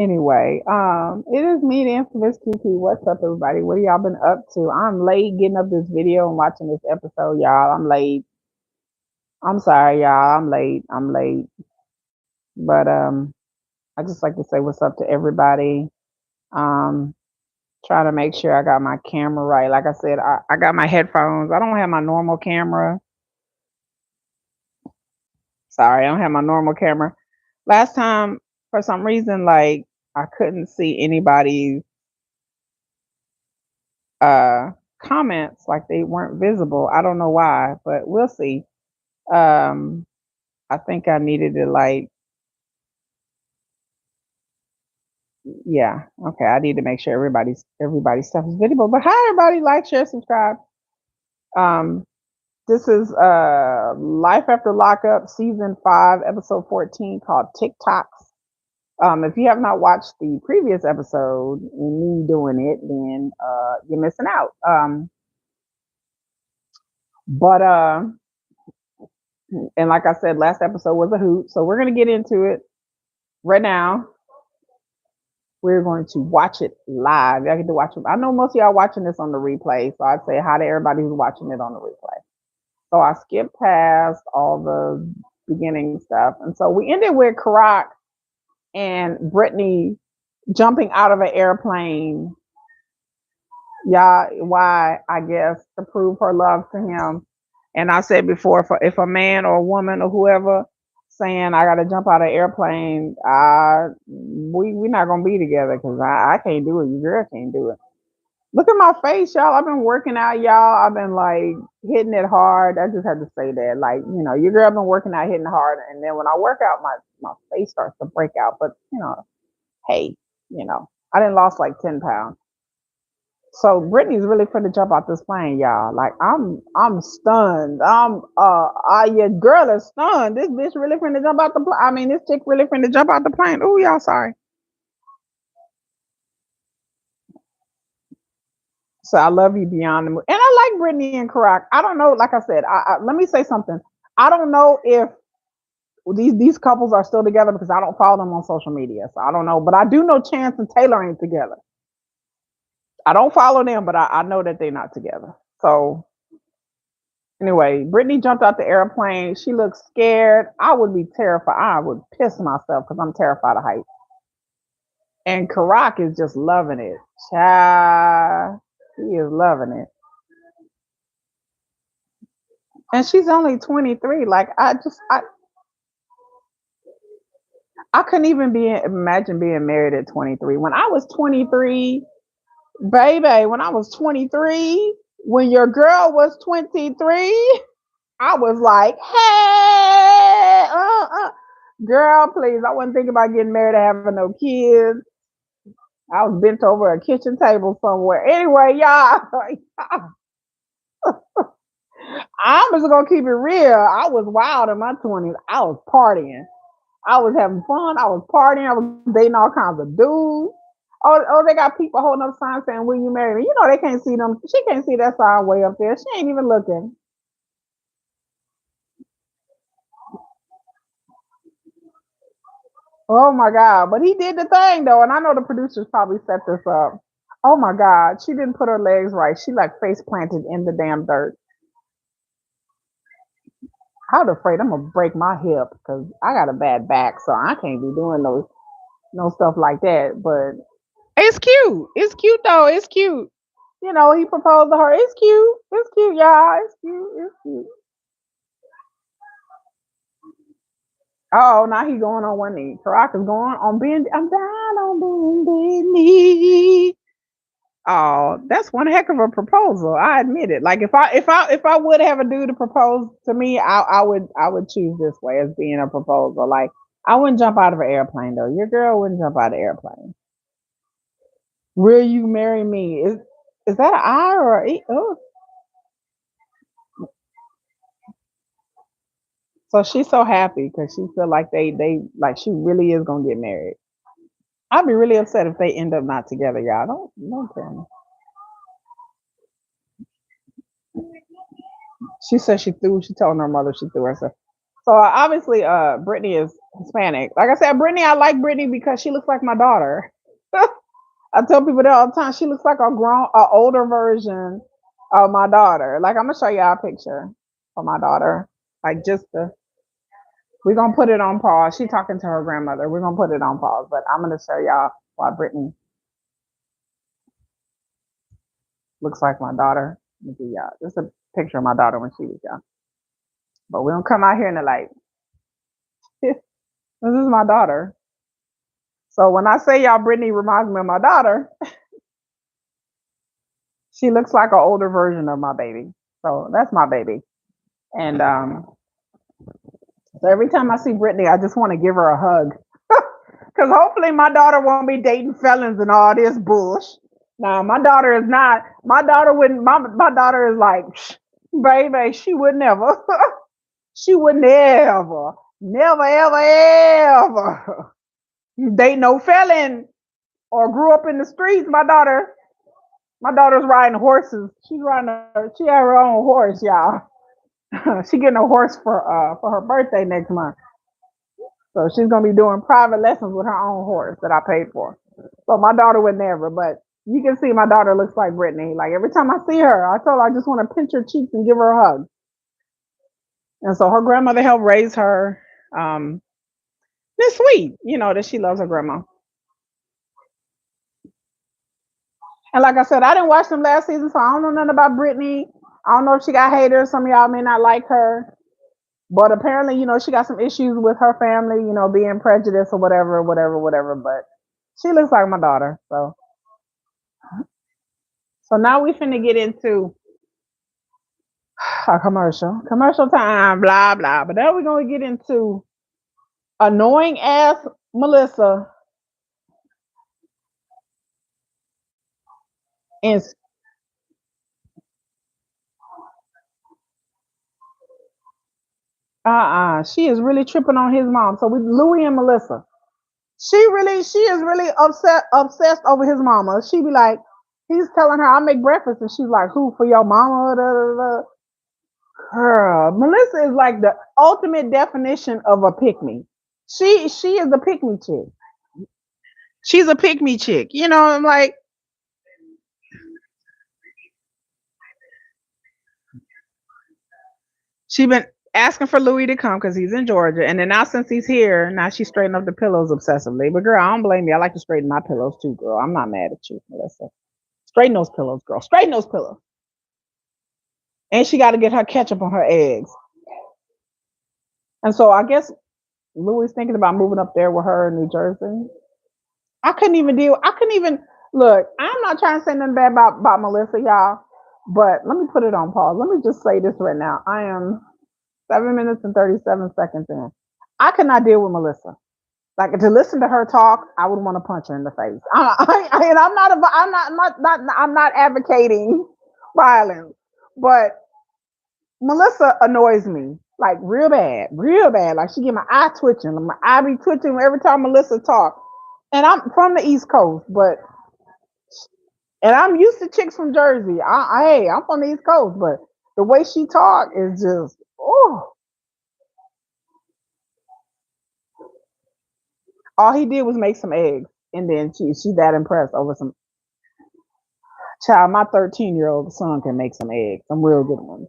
Anyway, it is me, the infamous Kiki. What's up, everybody? What have y'all been up to? I'm late getting up this video and watching this episode, y'all. I'm late. I'm sorry, y'all. I'm late. I'm late. But I just like to say what's up to everybody. Um, trying to make sure I got my camera right. Like I said, I got my headphones. I don't have my normal camera. Sorry, I don't have my normal camera. Last time, for some reason, like I couldn't see anybody's uh comments, like they weren't visible. I don't know why, but we'll see. Um I think I needed to like yeah, okay, I need to make sure everybody's stuff is visible. But hi everybody, like, share, subscribe. Um this is Life After Lockup season 5 episode 14 called TikToks. If you have not watched the previous episode and me doing it, then you're missing out. But and like I said, last episode was a hoot, so we're gonna get into it right now. We're going to watch it live. I get to watch it. I know most of y'all watching this on the replay, so I'd say hi to everybody who's watching it on the replay. So I skipped past all the beginning stuff, and so we ended with Karak and Brittany jumping out of an airplane. Yeah, why? I guess to prove her love to him. And I said before, if a man or a woman or whoever saying I got to jump out of an airplane, we're not gonna be together because I can't do it. Your girl can't do it. Look at my face, y'all. I've been working out, y'all. I've been like hitting it hard. I just had to say that, like, your girl been working out, hitting hard, and then when I work out, my face starts to break out. But hey, I didn't lost like 10 pounds. So Brittany's really finna jump out this plane, y'all. Like I'm stunned. Your girl is stunned. This bitch really finna jump out the plane. I mean, this chick really finna jump out the plane. Oh, y'all, sorry. So I love you beyond the moon, and I like Brittany and Karak. I don't know. Like I said, let me say something. I don't know if these couples are still together because I don't follow them on social media, so I don't know. But I do know Chance and Taylor ain't together. I don't follow them, but I know that they're not together. So anyway, Brittany jumped out the airplane. She looked scared. I would be terrified. I would piss myself because I'm terrified of heights. And Karak is just loving it. Child, he is loving it. And she's only 23. Like I couldn't even imagine being married at 23. When I was 23, baby, when I was 23, when your girl was 23, I was like, hey, girl, please. I wasn't thinking about getting married and having no kids. I was bent over a kitchen table somewhere. Anyway, y'all, I'm just gonna keep it real. I was wild in my 20s. I was partying. I was having fun. I was partying. I was dating all kinds of dudes. Oh, they got people holding up signs saying, "Will you marry me?" They can't see them. She can't see that sign way up there. She ain't even looking. Oh my God. But he did the thing though, and I know the producers probably set this up. Oh my God. She didn't put her legs right. She like face planted in the damn dirt. I was afraid I'm gonna break my hip because I got a bad back, so I can't be doing no stuff like that. But it's cute. It's cute though. It's cute. He proposed to her. It's cute. It's cute, y'all. It's cute. It's cute. Oh, now he going on one knee. Karak is going on bend. I'm down on bended knee. Oh, that's one heck of a proposal. I admit it. Like if I would have a dude to propose to me, I would choose this way as being a proposal. Like I wouldn't jump out of an airplane though. Your girl wouldn't jump out of an airplane. Will you marry me? Is that an I or a E? Oh. So she's so happy because she feel like they like she really is gonna get married. I'd be really upset if they end up not together, y'all. Don't tell me. She said she threw. She told her mother she threw herself. So obviously, Brittany is Hispanic. Like I said, Brittany, I like Brittany because she looks like my daughter. I tell people that all the time. She looks like a older version of my daughter. Like I'm gonna show y'all a picture of my daughter. Like we're gonna put it on pause. She talking to her grandmother. We're gonna put it on pause, but I'm gonna show y'all why Brittany looks like my daughter. Let me give y'all just a picture of my daughter when she was young. But we don't come out here in the light. This is my daughter. So when I say y'all, Brittany reminds me of my daughter, she looks like an older version of my baby. So that's my baby. And so every time I see Brittany, I just want to give her a hug. Because hopefully my daughter won't be dating felons and all this bush. Now my daughter is not. My daughter wouldn't. My daughter is like, baby, she would never. She would never, never, ever, ever date no felon or grew up in the streets. My daughter's riding horses. She had her own horse, y'all. She getting a horse for her birthday next month. So she's gonna be doing private lessons with her own horse that I paid for. So my daughter would never, but you can see my daughter looks like Brittany. Like every time I see her, I told her I just want to pinch her cheeks and give her a hug. And so her grandmother helped raise her. Um, it's sweet, that she loves her grandma. And like I said, I didn't watch them last season, so I don't know nothing about Brittany. I don't know if she got haters. Some of y'all may not like her. But apparently, she got some issues with her family, being prejudiced or whatever, whatever, whatever. But she looks like my daughter. So now we finna get into a commercial time, blah blah. But now we're gonna get into annoying ass Melissa and she is really tripping on his mom. So with Louie and Melissa, she is really obsessed over his mama. She be like, he's telling her I make breakfast, and she's like, who for your mama? Da, da, da. Girl, Melissa is like the ultimate definition of a pick me. She is a pick me chick. She's a pick me chick. I'm like, she been asking for Louis to come because he's in Georgia, and then now since he's here, now she's straightening up the pillows obsessively. But girl, I don't blame you. I like to straighten my pillows too, girl. I'm not mad at you, Melissa. Straighten those pillows, girl. Straighten those pillows. And she got to get her ketchup on her eggs. And so I guess Louis thinking about moving up there with her in New Jersey. I couldn't even deal. I couldn't even look. I'm not trying to say nothing bad about Melissa, y'all. But let me put it on pause. Let me just say this right now. I am 7 minutes and 37 seconds in. I could not deal with Melissa. Like to listen to her talk, I would want to punch her in the face. And I'm not advocating violence, but Melissa annoys me like real bad, real bad. Like she get my eye twitching, my eye be twitching every time Melissa talk. And I'm from the East Coast, and I'm used to chicks from Jersey. Hey, I'm from the East Coast, but the way she talk is just oh. All he did was make some eggs, and then she's that impressed over some child. My 13-year-old son can make some eggs, some real good ones.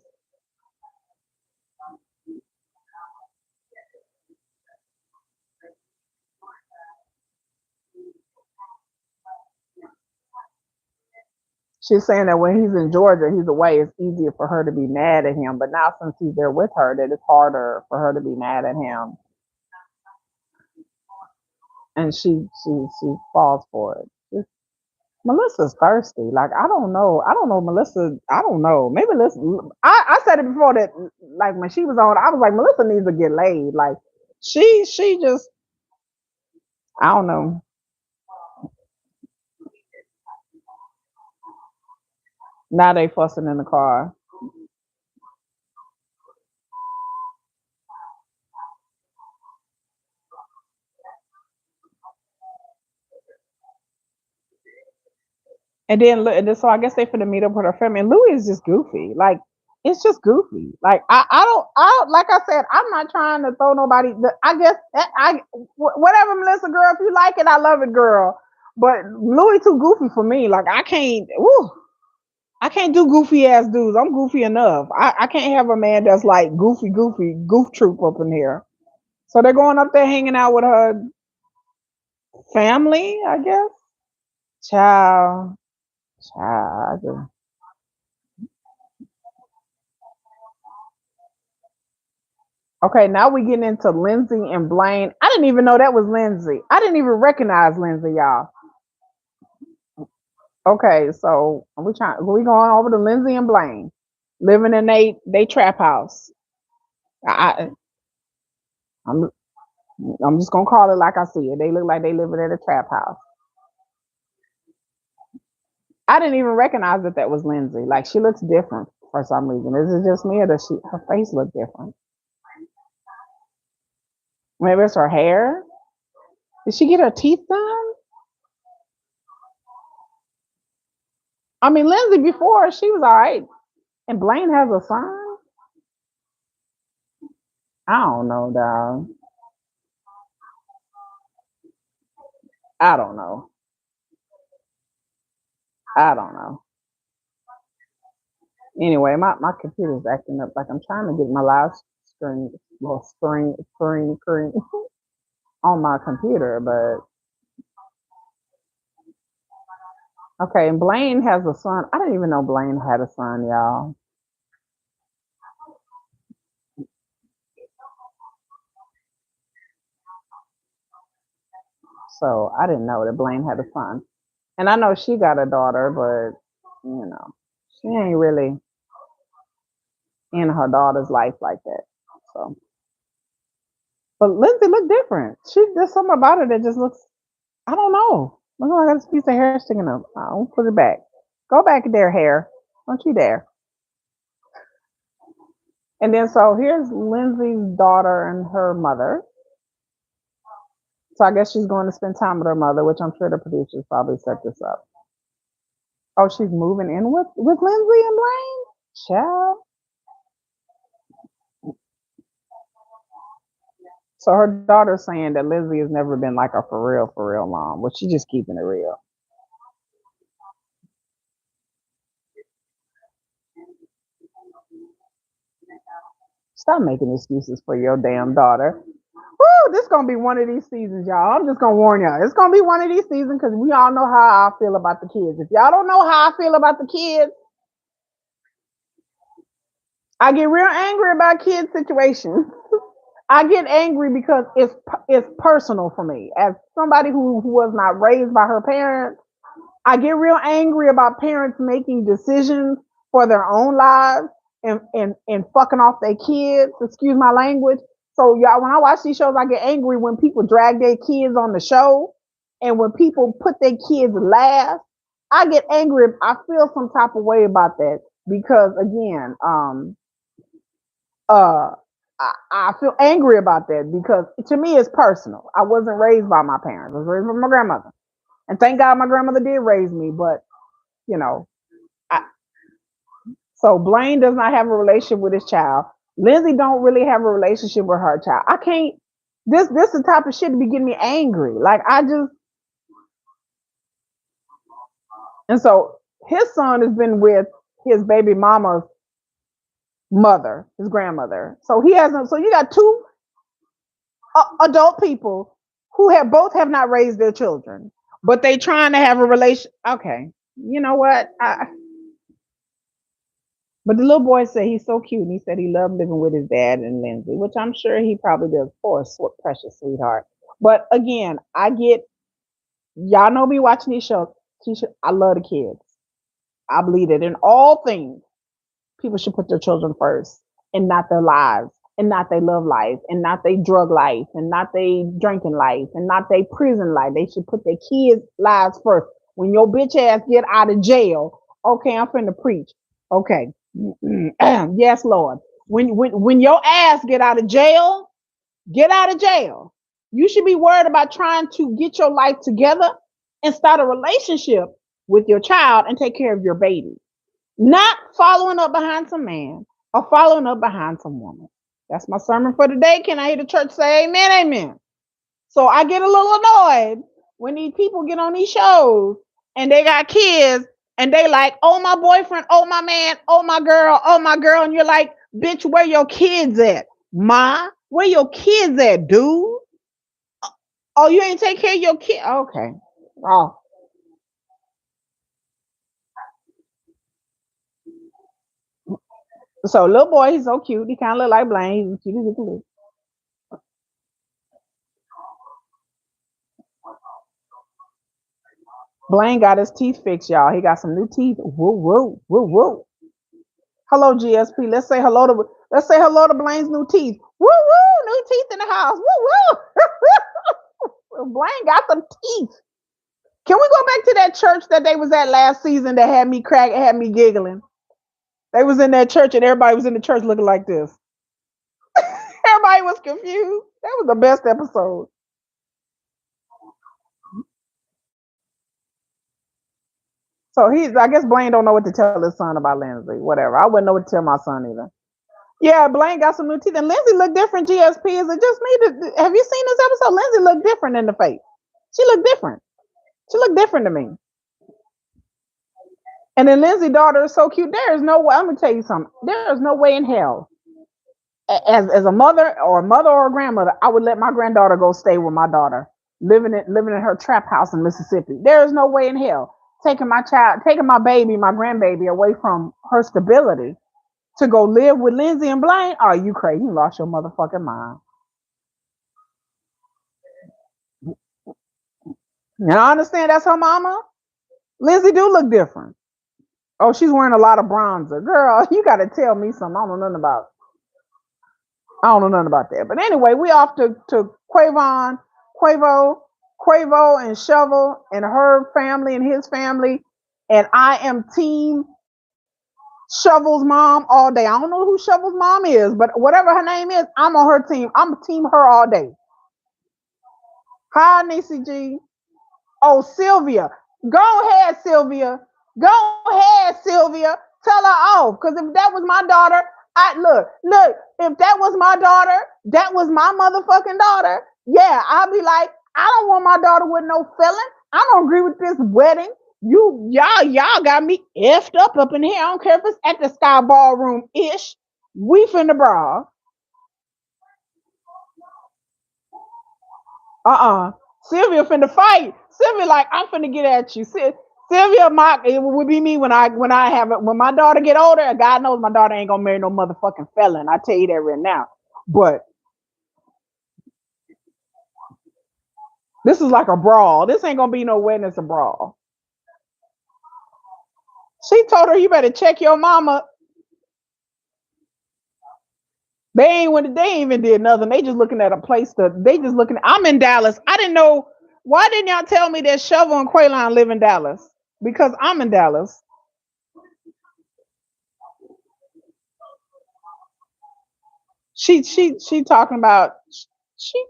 She's saying that when he's in Georgia, he's away. It's easier for her to be mad at him, but now since he's there with her, that it's harder for her to be mad at him, and she falls for it. Melissa's thirsty. Like I don't know. I don't know Melissa. I don't know. Maybe Melissa. I said it before that. Like when she was on, I was like Melissa needs to get laid. Like she just. I don't know. Now they fussing in the car. And then so I guess they finna meet up with her family. And Louis is just goofy. Like it's just goofy. Like I don't. like I said, I'm not trying to throw nobody. I guess whatever, Melissa, girl. If you like it, I love it, girl. But Louis too goofy for me. Like I can't. Woo, I can't do goofy ass dudes. I'm goofy enough. I can't have a man that's like goofy, goof troop up in here. So they're going up there hanging out with her family, I guess. Child, child. Okay, now we getting into Lindsay and Blaine. I didn't even know that was Lindsay. I didn't even recognize Lindsay, y'all. Okay, so we going over to Lindsay and Blaine living in they trap house. I I'm I'm just gonna call it like I see it. They look like they living in a trap house. I didn't even recognize that was Lindsay. Like she looks different for some reason. Is it just me or does her face look different? Maybe it's her hair. Did she get her teeth done? I mean, Lindsay before she was all right, and Blaine has a son. I don't know, dog. I don't know. I don't know. Anyway, my computer's acting up. Like I'm trying to get my live screen, well, screen on my computer, but okay. And Blaine has a son. I didn't even know Blaine had a son, y'all. So I didn't know that Blaine had a son. And I know she got a daughter, but she ain't really in her daughter's life like that. So, but Lindsay looked different. There's something about her that just looks. I don't know. Look like this piece of hair sticking up. I'll put it back. Go back there, hair. Don't you dare. And then so here's Lindsay's daughter and her mother. So I guess she's going to spend time with her mother, which I'm sure the producers probably set this up. Oh, she's moving in with Lindsay and Blaine? Child. So her daughter's saying that Lindsay has never been like a for real mom, but she's just keeping it real. Stop making excuses for your damn daughter. Woo, this gonna be one of these seasons, y'all. I'm just gonna warn y'all. It's gonna be one of these seasons because we all know how I feel about the kids. If y'all don't know how I feel about the kids, I get real angry about kids situations. I get angry because it's personal for me. As somebody who was not raised by her parents, I get real angry about parents making decisions for their own lives and fucking off their kids. Excuse my language. So y'all, when I watch these shows, I get angry when people drag their kids on the show and when people put their kids last. I get angry. I feel some type of way about that because again, uh, I feel angry about that because to me it's personal. I wasn't raised by my parents. I was raised by my grandmother. And thank God my grandmother did raise me, but you know, I, so Blaine does not have a relationship with his child. Lindsay don't really have a relationship with her child. I can't. This is the type of shit to be getting me angry. Like I just and so his son has been with his baby mama's mother, his grandmother. So he hasn't. So you got two adult people who have not raised their children, but they trying to have a relation. Okay, you know what? But the little boy said he's so cute, and he said he loved living with his dad and Lindsay, which I'm sure he probably does. Poor, precious sweetheart. But again, I get y'all know me watching these shows. I love the kids. I believe that in all things, people should put their children first and not their lives and not their love life and not their drug life and not their drinking life and not their prison life. They should put their kids' lives first. When your bitch ass get out of jail, okay, I'm finna preach. Okay. Yes, Lord. When your ass get out of jail. You should be worried about trying to get your life together and start a relationship with your child and take care of your baby. Not following up behind some man or following up behind some woman. That's my sermon for today. Can I hear the church say amen, amen? So I get a little annoyed when these people get on these shows and they got kids and they like, oh my boyfriend, oh my man, oh my girl, and you're like, bitch, where your kids at? Ma, where your kids at, dude? Oh, you ain't take care of your kid. Okay. Oh. So little boy, he's so cute. He kind of look like Blaine. He's cute as he can be. Blaine got his teeth fixed, y'all. He got some new teeth. Woo woo woo woo. Hello, GSP. Let's say hello to Blaine's new teeth. Woo woo, new teeth in the house. Woo woo. Blaine got some teeth. Can we go back to that church that they was at last season that had me crack, had me giggling? They was in that church and everybody was in the church looking like this. Everybody was confused. That was the best episode. So I guess Blaine don't know what to tell his son about Lindsay. Whatever. I wouldn't know what to tell my son either. Yeah, Blaine got some new teeth, and Lindsay looked different. GSP, is it just me? Have you seen this episode? Lindsay looked different in the face. She looked different. She looked different to me. And then Lindsay's daughter is so cute. There is no way. I'm gonna tell you something. There is no way in hell, as a mother or a grandmother, I would let my granddaughter go stay with my daughter, living in her trap house in Mississippi. There is no way in hell taking my baby, my grandbaby, away from her stability to go live with Lindsay and Blaine. Oh, you crazy? You lost your motherfucking mind. And I understand that's her mama. Lindsay do look different. Oh, she's wearing a lot of bronzer. Girl, you got to tell me something. I don't know nothing about that. But anyway, we off to Quavo, Quavo and Shovel and her family and his family. And I am team Shovel's mom all day. I don't know who Shovel's mom is, but whatever her name is, I'm on her team. I'm team her all day. Hi, Nisi G. Oh, Sylvia. Go ahead, Sylvia. Go ahead, Sylvia. Tell her off. Because if that was my daughter, look, if that was my daughter, that was my motherfucking daughter. Yeah, I'll be like, I don't want my daughter with no felon. I don't agree with this wedding. Y'all got me effed up in here. I don't care if it's at the Sky Ballroom ish. We finna brawl. Sylvia finna fight. Sylvia like, I'm finna get at you. Sylvia, it would be me when my daughter get older. God knows my daughter ain't gonna marry no motherfucking felon. I tell you that right now. But this is like a brawl. This ain't gonna be no wedding. It's a brawl. She told her, you better check your mama. They ain't even did nothing. They just looking at a place I'm in Dallas. I didn't know. Why didn't y'all tell me that Shovel and Quaylon live in Dallas? Because I'm in Dallas. She talking about she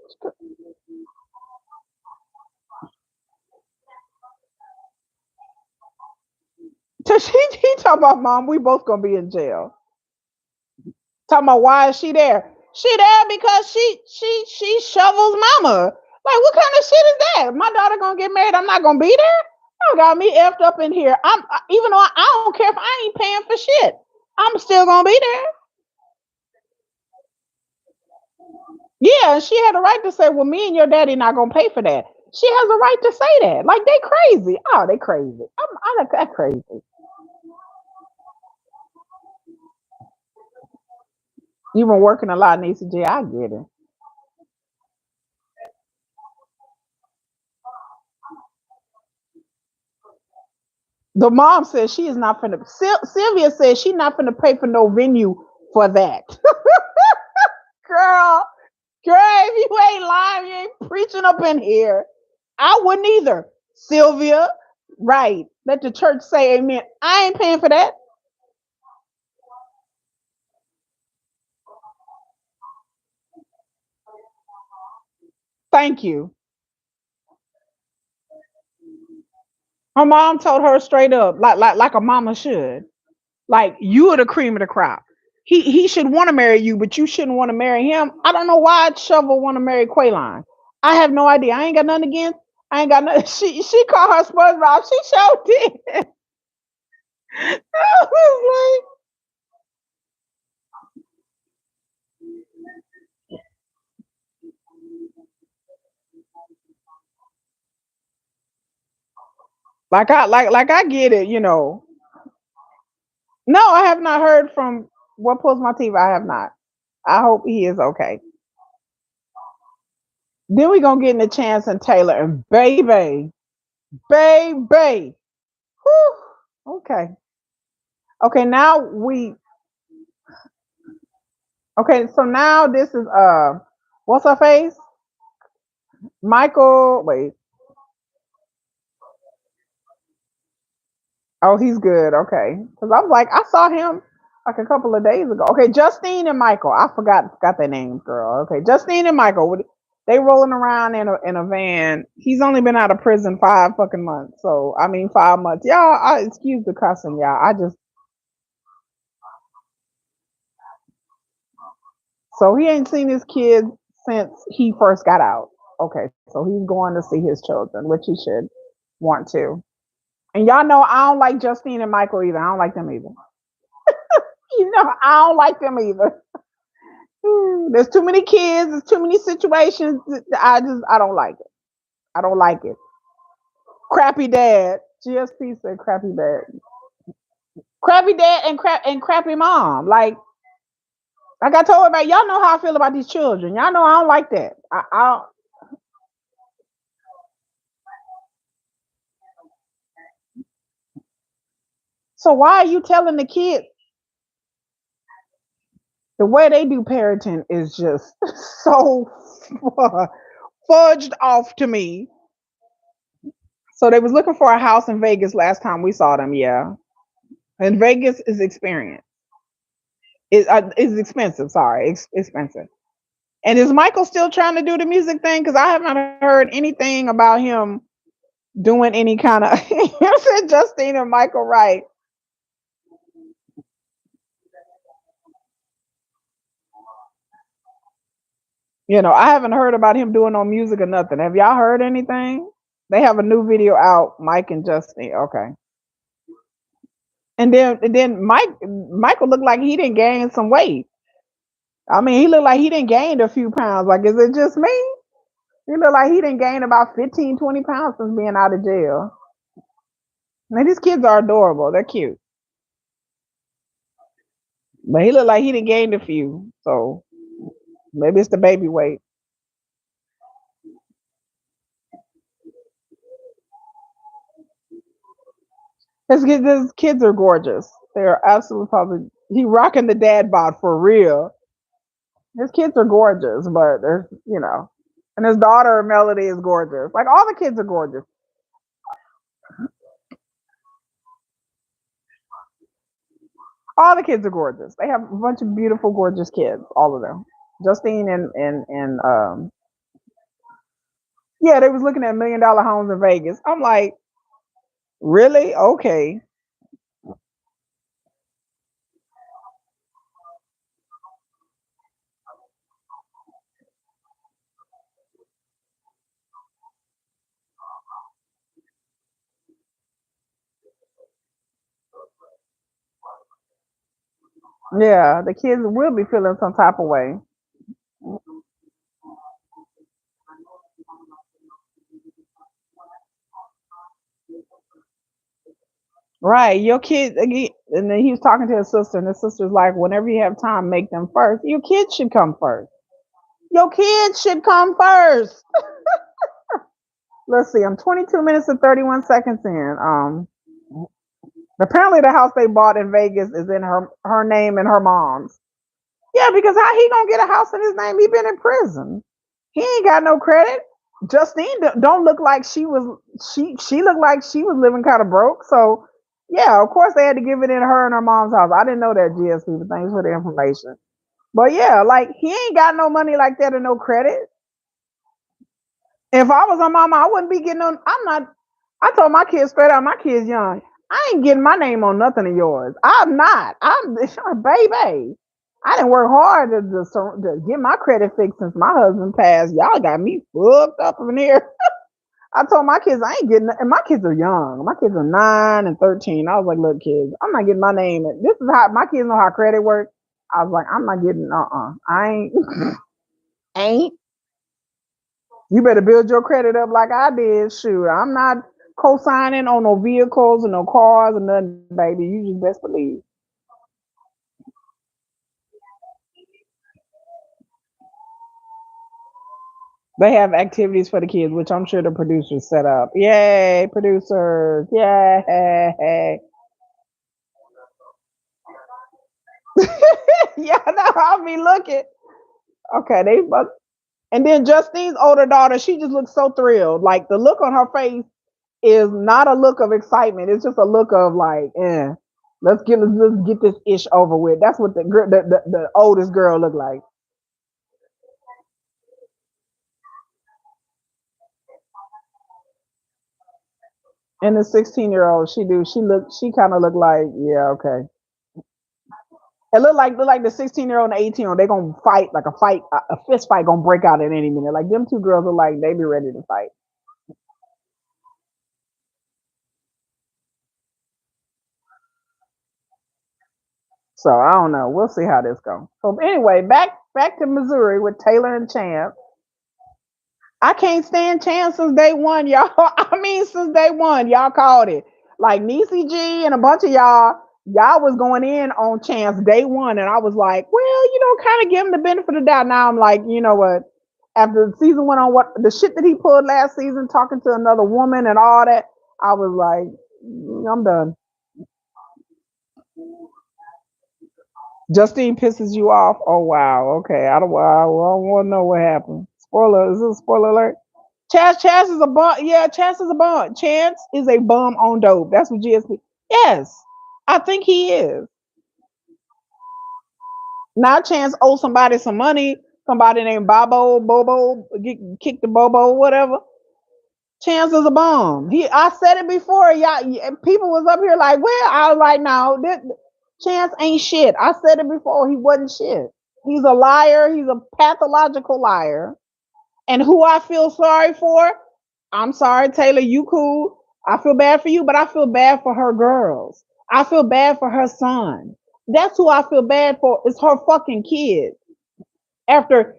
he talking about, mom, we both gonna be in jail. Talking about, why is she there? She there because she Shovel's mama. Like, what kind of shit is that? My daughter gonna get married, I'm not gonna be there? You got me effed up in here. Even though I don't care if I ain't paying for shit, I'm still gonna be there. Yeah, she had a right to say, well, me and your daddy not gonna pay for that. She has a right to say that. Like, they crazy. Oh, they crazy. I'm that crazy. You been working a lot, Nisa J. I get it. The mom says she is not finna. Sylvia says she's not finna pay for no venue for that. Girl, if you ain't lying, you ain't preaching up in here. I wouldn't either. Sylvia, right. Let the church say amen. I ain't paying for that. Thank you. Her mom told her straight up, like a mama should. Like, you are the cream of the crop. He should want to marry you, but you shouldn't want to marry him. I don't know why Shovel want to marry Quayline. I have no idea. I ain't got nothing against. I ain't got nothing. She called her SpongeBob. She showed did. I was like I get it. No, I have not heard from what pulls my teeth. I have not. I hope he is okay. Then we gonna get in the Chance and Taylor and baby. Whew. Okay. Okay. Now we. Okay. So now this is what's her face? Michael. Wait. Oh, he's good. Okay. Because I was like, I saw him like a couple of days ago. Okay, Justine and Michael. I forgot their names, girl. Okay, Justine and Michael. They rolling around in a van. He's only been out of prison 5 fucking months. So I mean 5 months. Y'all, excuse the cussing, y'all. I just so he ain't seen his kids since he first got out. Okay, so he's going to see his children, which he should want to. And y'all know I don't like Justine and Michael either. I don't like them either. I don't like them either. There's too many kids. There's too many situations. I don't like it. I don't like it. Crappy dad. GSP said crappy dad and crappy mom. Like I told about, y'all know how I feel about these children. Y'all know I don't like that. So why are you telling the kids the way they do parenting is just so fudged off to me. So they was looking for a house in Vegas last time we saw them. Yeah, and Vegas is experience. It is expensive. Sorry, expensive. And is Michael still trying to do the music thing? Because I haven't heard anything about him doing any kind of. You said Justine and Michael, right? I haven't heard about him doing no music or nothing. Have y'all heard anything? They have a new video out, Mike and Justine. Okay. And then Michael looked like he didn't gain some weight. I mean, he looked like he didn't gain a few pounds. Like, is it just me? He looked like he didn't gain about 15, 20 pounds since being out of jail. Man, these kids are adorable. They're cute. But he looked like he didn't gain a few. So maybe it's the baby weight. His kids are gorgeous. They're absolutely probably he rocking the dad bod for real. His kids are gorgeous, but and his daughter Melody is gorgeous. Like all the kids are gorgeous. All the kids are gorgeous. They have a bunch of beautiful, gorgeous kids. All of them. Justine and yeah, they was looking at $1 million homes in Vegas. I'm like, really? Okay. Yeah, the kids will be feeling some type of way. Right. Your kids, and then he was talking to his sister, and his sister's like, whenever you have time, make them first. Your kids should come first. Your kids should come first. Let's see. I'm 22 minutes and 31 seconds in. Apparently the house they bought in Vegas is in her name and her mom's. Yeah, because how he gonna get a house in his name? He been in prison. He ain't got no credit. Justine don't look like she looked like she was living kind of broke. So yeah, of course they had to give it in her and her mom's house. I didn't know that, GSP, but thanks for the information. But yeah, like he ain't got no money like that and no credit. If I was a mama, I wouldn't be getting on. I'm not. I told my kids straight out. My kids young. I ain't getting my name on nothing of yours. I'm not. I'm baby. I didn't work hard to get my credit fixed since my husband passed. Y'all got me fucked up in here. I told my kids I ain't getting, and my kids are young. My kids are 9 and 13. I was like, look, kids, I'm not getting my name. This is how my kids know how credit works. I was like, I'm not getting, I ain't, ain't. You better build your credit up like I did. Shoot, I'm not co-signing on no vehicles and no cars and nothing, baby. You just best believe. They have activities for the kids, which I'm sure the producers set up. Yay, producers! Yay! Yeah, no, I'll be looking. Okay, and then Justine's older daughter, she just looks so thrilled. Like the look on her face is not a look of excitement. It's just a look of like, let's get this ish over with. That's what the oldest girl looked like. And the 16-year-old, she kind of looked like, yeah, okay. It look like the 16-year-old and the 18-year-old. They gonna fight like a fist fight gonna break out at any minute. Like them two girls are like they be ready to fight. So I don't know. We'll see how this goes. So anyway, back to Missouri with Taylor and Champ. I can't stand Chance since day one, y'all. I mean, since day one, y'all called it. Like Niecy G and a bunch of y'all was going in on Chance day one, and I was like, well, kind of give him the benefit of the doubt. Now I'm like, you know what? After the season went on, what the shit that he pulled last season, talking to another woman and all that, I was like, I'm done. Justine pisses you off. Oh wow, okay. I don't want to know what happened. Spoiler. Is this a spoiler alert? Chance is a bum. Yeah, Chance is a bum. Chance is a bum on dope. That's what GSP. Yes, I think he is. Now Chance owes somebody some money. Somebody named Bobo, kick the Bobo, whatever. Chance is a bum. I said it before. People was up here like, well, I was like, no, Chance ain't shit. I said it before. He wasn't shit. He's a liar. He's a pathological liar. And who I feel sorry for, I'm sorry, Taylor, you cool. I feel bad for you, but I feel bad for her girls. I feel bad for her son. That's who I feel bad for. It's her fucking kid. After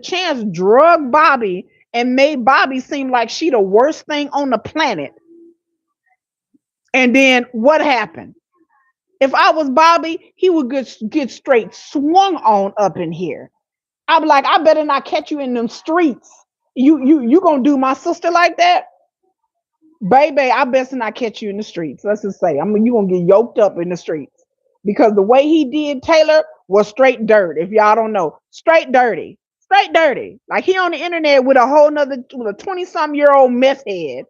Chance drugged Bobby and made Bobby seem like she the worst thing on the planet. And then what happened? If I was Bobby, he would get straight swung on up in here. I'm like, I better not catch you in them streets. You gonna do my sister like that? Baby, I best not catch you in the streets. Let's just say, you gonna get yoked up in the streets. Because the way he did Taylor was straight dirt. If y'all don't know, straight dirty. Straight dirty. Like he on the internet with with a 20-some-year-old meth head,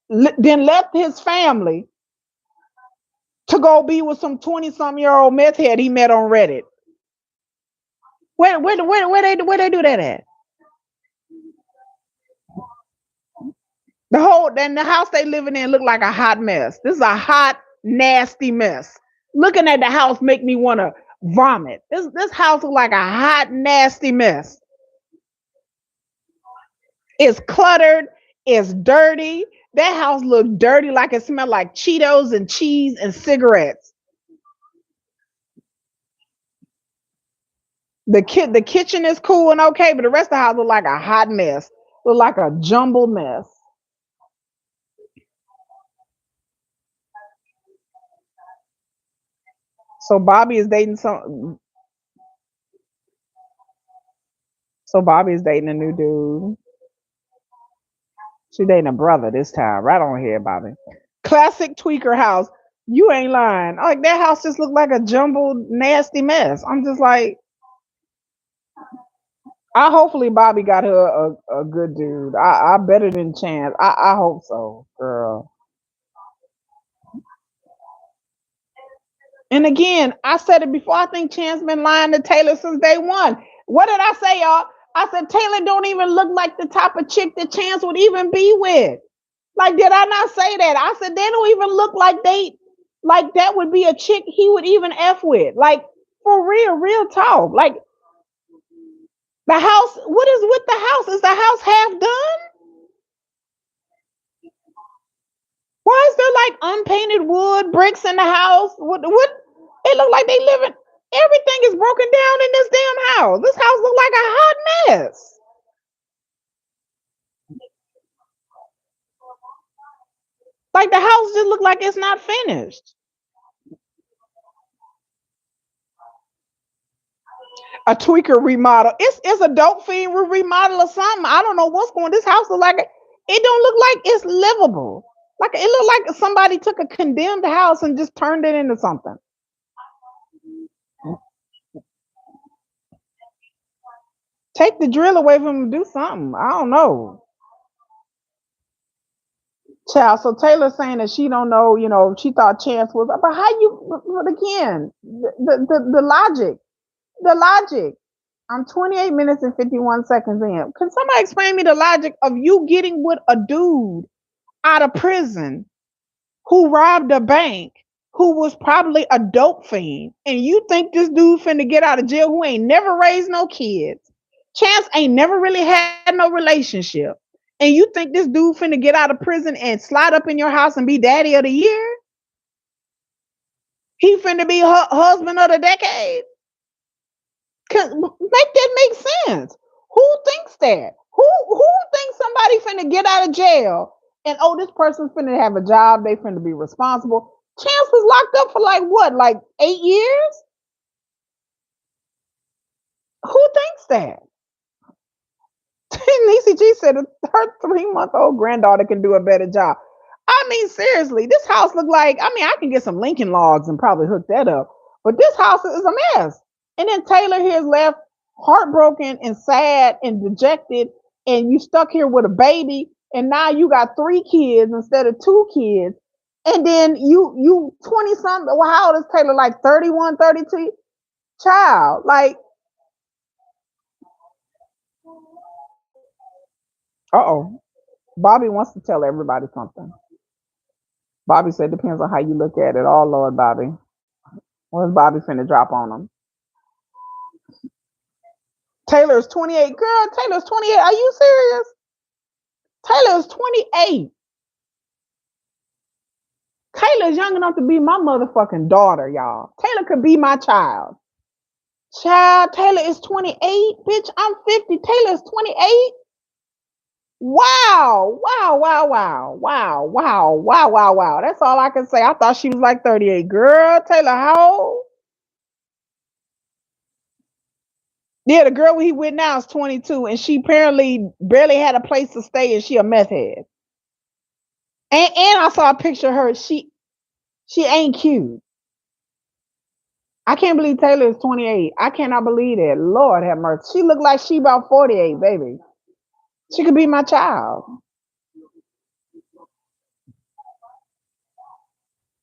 then left his family to go be with some 20-some-year-old meth head he met on Reddit. Where they do that at? The house they living in look like a hot mess. This is a hot, nasty mess. Looking at the house make me want to vomit. This house look like a hot, nasty mess. It's cluttered. It's dirty. That house look dirty, like it smelled like Cheetos and cheese and cigarettes. The kitchen is cool and okay, but the rest of the house look like a hot mess. Look like a jumbled mess. So Bobby is dating some. So Bobby is dating a new dude. She dating a brother this time. Right on here, Bobby. Classic tweaker house. You ain't lying. Like that house just looked like a jumbled, nasty mess. I'm just like, I hopefully Bobby got her a good dude. I better than Chance. I hope so, girl. And again, I said it before. I think Chance been lying to Taylor since day one. What did I say, y'all? I said Taylor don't even look like the type of chick that Chance would even be with. Like, did I not say that? I said they don't even look like that would be a chick he would even F with. Like, For real talk. Like the house, what is with the house? Is the house half done? Why is there like unpainted wood, bricks in the house? What it look like they living everything is broken down in this damn house. This house look like a hot mess. Like the house just look like it's not finished. A tweaker remodel. It's a dope fiend remodel or something. I don't know what's going. This house look like it don't look like it's livable. Like it look like somebody took a condemned house and just turned it into something. Take the drill away from him and do something. I don't know. Child, so Taylor's saying that she don't know, she thought Chance was, but how you, but again, the logic, the logic. I'm 28 minutes and 51 seconds in. Can somebody explain me the logic of you getting with a dude out of prison who robbed a bank, who was probably a dope fiend, and you think this dude finna get out of jail who ain't never raised no kids? Chance ain't never really had no relationship. And you think this dude finna get out of prison and slide up in your house and be daddy of the year? He finna be husband of the decade? Make that make sense. Who thinks that? Who thinks somebody finna get out of jail and this person's finna have a job, they finna be responsible? Chance was locked up for like what, like 8 years? Who thinks that? Niecy G said her 3-month-old granddaughter can do a better job. I mean, seriously, this house look like, I can get some Lincoln logs and probably hook that up. But this house is a mess. And then Taylor here is left heartbroken and sad and dejected. And you stuck here with a baby. And now you got 3 kids instead of 2 kids. And then you 20 something. Well, how old is Taylor? Like 31, 32? Child. Like, uh-oh. Bobby wants to tell everybody something. Bobby said, depends on how you look at it. Oh, Lord, Bobby. When's Bobby finna drop on him? Taylor's 28. Girl, Taylor's 28. Are you serious? Taylor's 28. Taylor's young enough to be my motherfucking daughter, y'all. Taylor could be my child. Child, Taylor is 28. Bitch, I'm 50. Taylor's 28. Wow. Wow, wow, wow. Wow, wow, wow, wow, wow. That's all I can say. I thought she was like 38. Girl, Taylor, how old? Yeah, the girl he with now is 22, and she apparently barely had a place to stay, and she a meth head. And I saw a picture of her. She ain't cute. I can't believe Taylor is 28. I cannot believe that. Lord have mercy. She looked like she about 48, baby. She could be my child.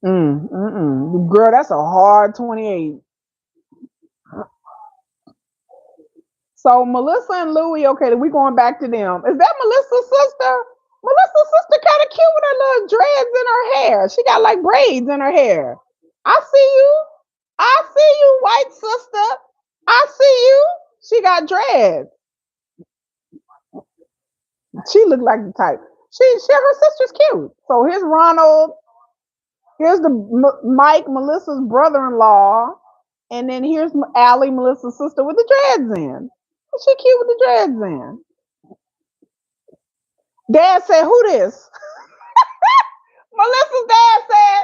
Girl, that's a hard 28. So Melissa and Louie, okay, we going back to them. Is that Melissa's sister? Melissa's sister kind of cute with her little dreads in her hair. She got like braids in her hair. I see you. I see you, white sister. I see you. She got dreads. She looked like the type. Her sister's cute. So here's Ronald. Here's the Mike, Melissa's brother-in-law, and then here's Allie, Melissa's sister, with the dreads in. She cute with the dreads in. Dad said, "Who this?" Melissa's dad said,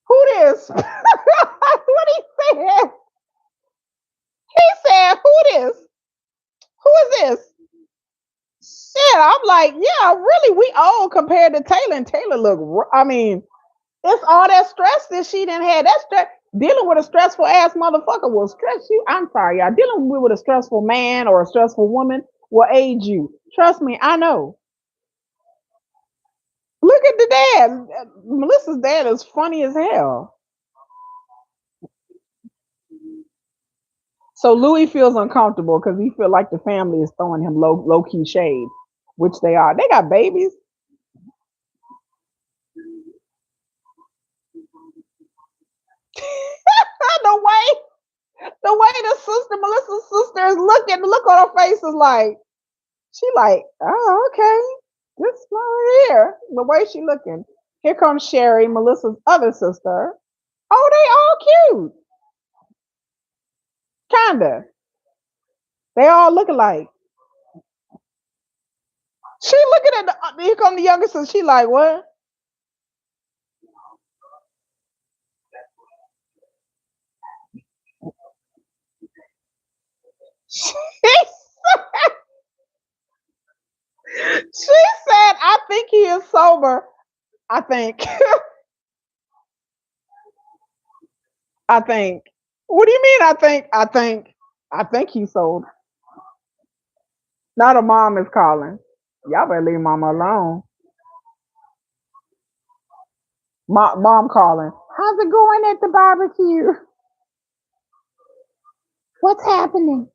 "Who this?" What he said? He said, "Who this? Who is this?" Shit, I'm like, yeah, really, we old compared to Taylor. And Taylor look, it's all that stress that she didn't have. That stress, dealing with a stressful ass motherfucker will stress you. I'm sorry, y'all. Dealing with a stressful man or a stressful woman will age you. Trust me, I know. Look at the dad. Melissa's dad is funny as hell. So Louis feels uncomfortable because he feels like the family is throwing him low key shade, which they are. They got babies. No sister, Melissa's sister is looking. The look on her face is like, she like, oh, okay. This one right here. The way she looking. Here comes Sherry, Melissa's other sister. Oh, they all cute. Kinda. They all look alike. She looking at here come the younger sister. She like, what? She said, I think he is sober. I think. I think. What do you mean? I think. I think. I think he's sober. Now the mom is calling. Y'all better leave mama alone. Mom calling. How's it going at the barbecue? What's happening?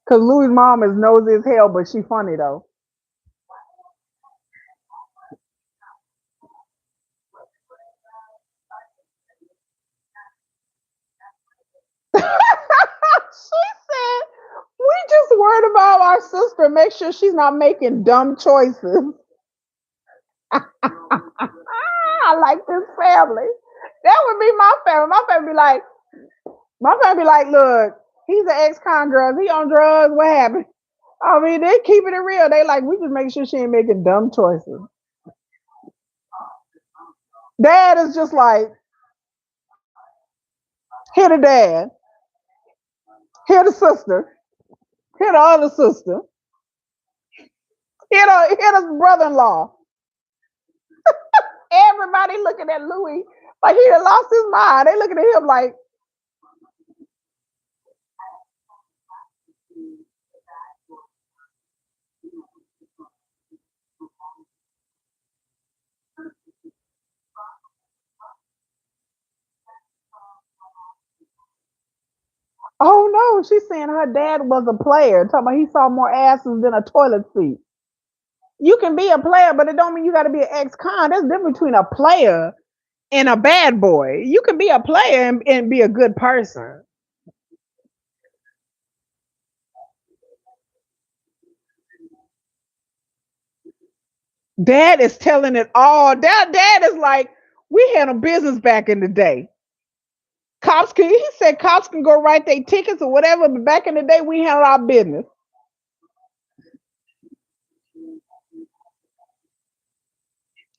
Cause Louis' mom is nosy as hell, but she funny though. She said, "We just worried about our sister. Make sure she's not making dumb choices." I like this family. That would be my family. My family be like, look, he's an ex-con girl. Is he on drugs? What happened? I mean, they keeping it real. They like, we just make sure she ain't making dumb choices. Dad is just like, here the dad, here the sister, here the other sister, here the brother-in-law. Everybody looking at Louis like he done lost his mind. They looking at him like, oh no, she's saying her dad was a player. Talking about he saw more asses than a toilet seat. You can be a player, but it don't mean you got to be an ex-con. There's a difference between a player and a bad boy. You can be a player and be a good person. Dad is telling it all. Dad is like, we had a business back in the day. He said cops can go write their tickets or whatever, but back in the day we handled our business.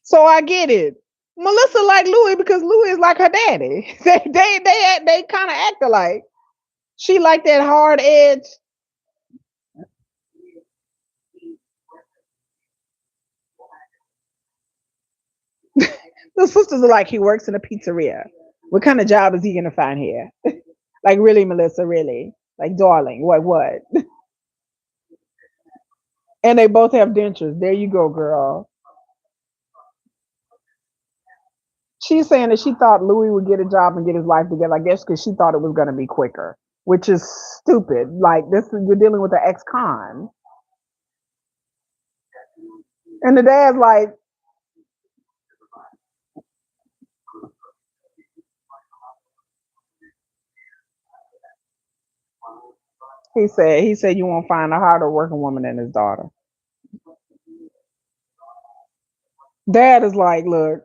So I get it. Melissa like Louis because Louis is like her daddy. They kind of act alike. She like that hard edge. The sisters are like, he works in a pizzeria. What kind of job is he gonna find here? Like really, Melissa, really? Like darling, what? And they both have dentures. There you go, girl. She's saying that she thought Louis would get a job and get his life together. I guess because she thought it was gonna be quicker, which is stupid. Like this, you're dealing with an ex-con, and the dad's like, he said you won't find a harder working woman than his daughter. Dad is like, look,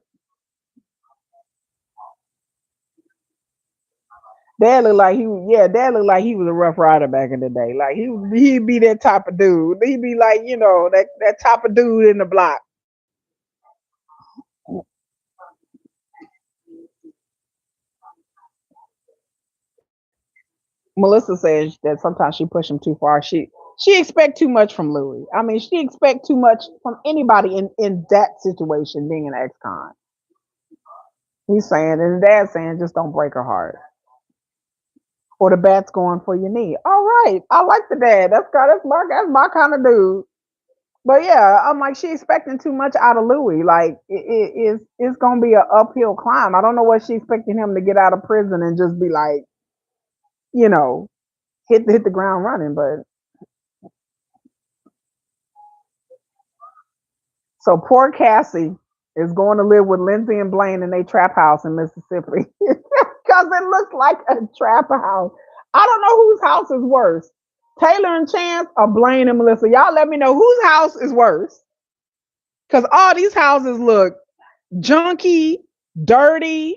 Dad looked like he was a rough rider back in the day. Like he'd be that type of dude. He'd be like, that type of dude in the block. Melissa says that sometimes she pushed him too far. She expect too much from Louis. I mean, she expect too much from anybody in that situation, being an ex-con. He's saying, and his dad's saying, just don't break her heart. Or the bat's going for your knee. All right, I like the dad. That's my kind of dude. But yeah, I'm like, she expecting too much out of Louis. Like it's gonna be an uphill climb. I don't know what she expecting him to get out of prison and just be like, you know, hit the ground running. But so poor Cassie is going to live with Lindsay and Blaine in a trap house in Mississippi. because it looks like a trap house. I don't know whose house is worse, Taylor and Chance or Blaine and Melissa. Y'all let me know whose house is worse. Because all these houses look junky, dirty,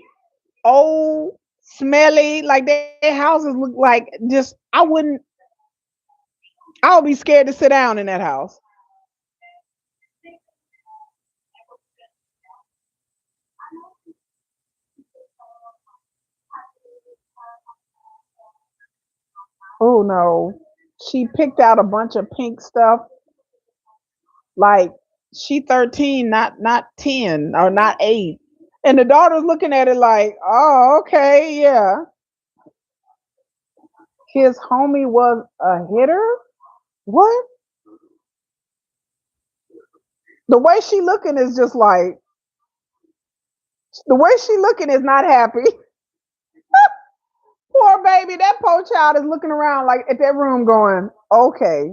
old, smelly. Like their houses look like just I would be scared to sit down in that house. Oh no. She picked out a bunch of pink stuff. Like she 13, not 10 or not 8. And the daughter's looking at it like, oh, okay, yeah. His homie was a hitter? What? The way she looking is just like the way she looking is not happy. Poor baby, that poor child is looking around like at that room going, okay.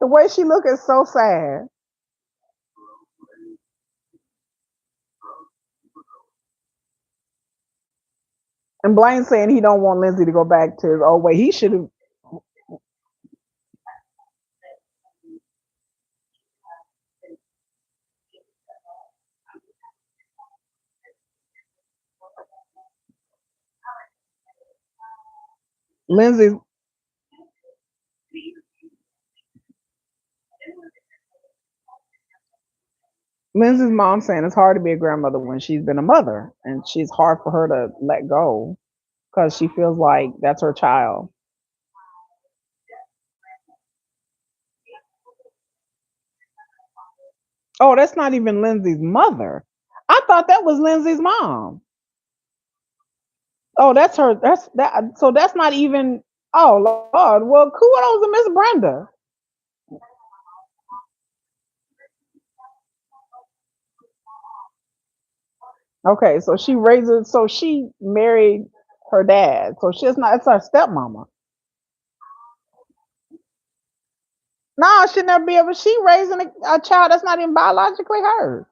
The way she look is so sad. And Blaine saying he don't want Lindsay to go back to his old way. He should have. Lindsay Lindsay's mom saying it's hard to be a grandmother when she's been a mother, and she's hard for her to let go because she feels like that's her child. Oh, that's not even Lindsay's mother. I thought that was Lindsay's mom. Oh, that's her. That's that. So that's not even. Oh Lord. Well, kudos to Miss Brenda. Okay, so she raises. So she married her dad. So she's not. It's her stepmama. No, she'll never be able. She raising a child that's not even biologically hers.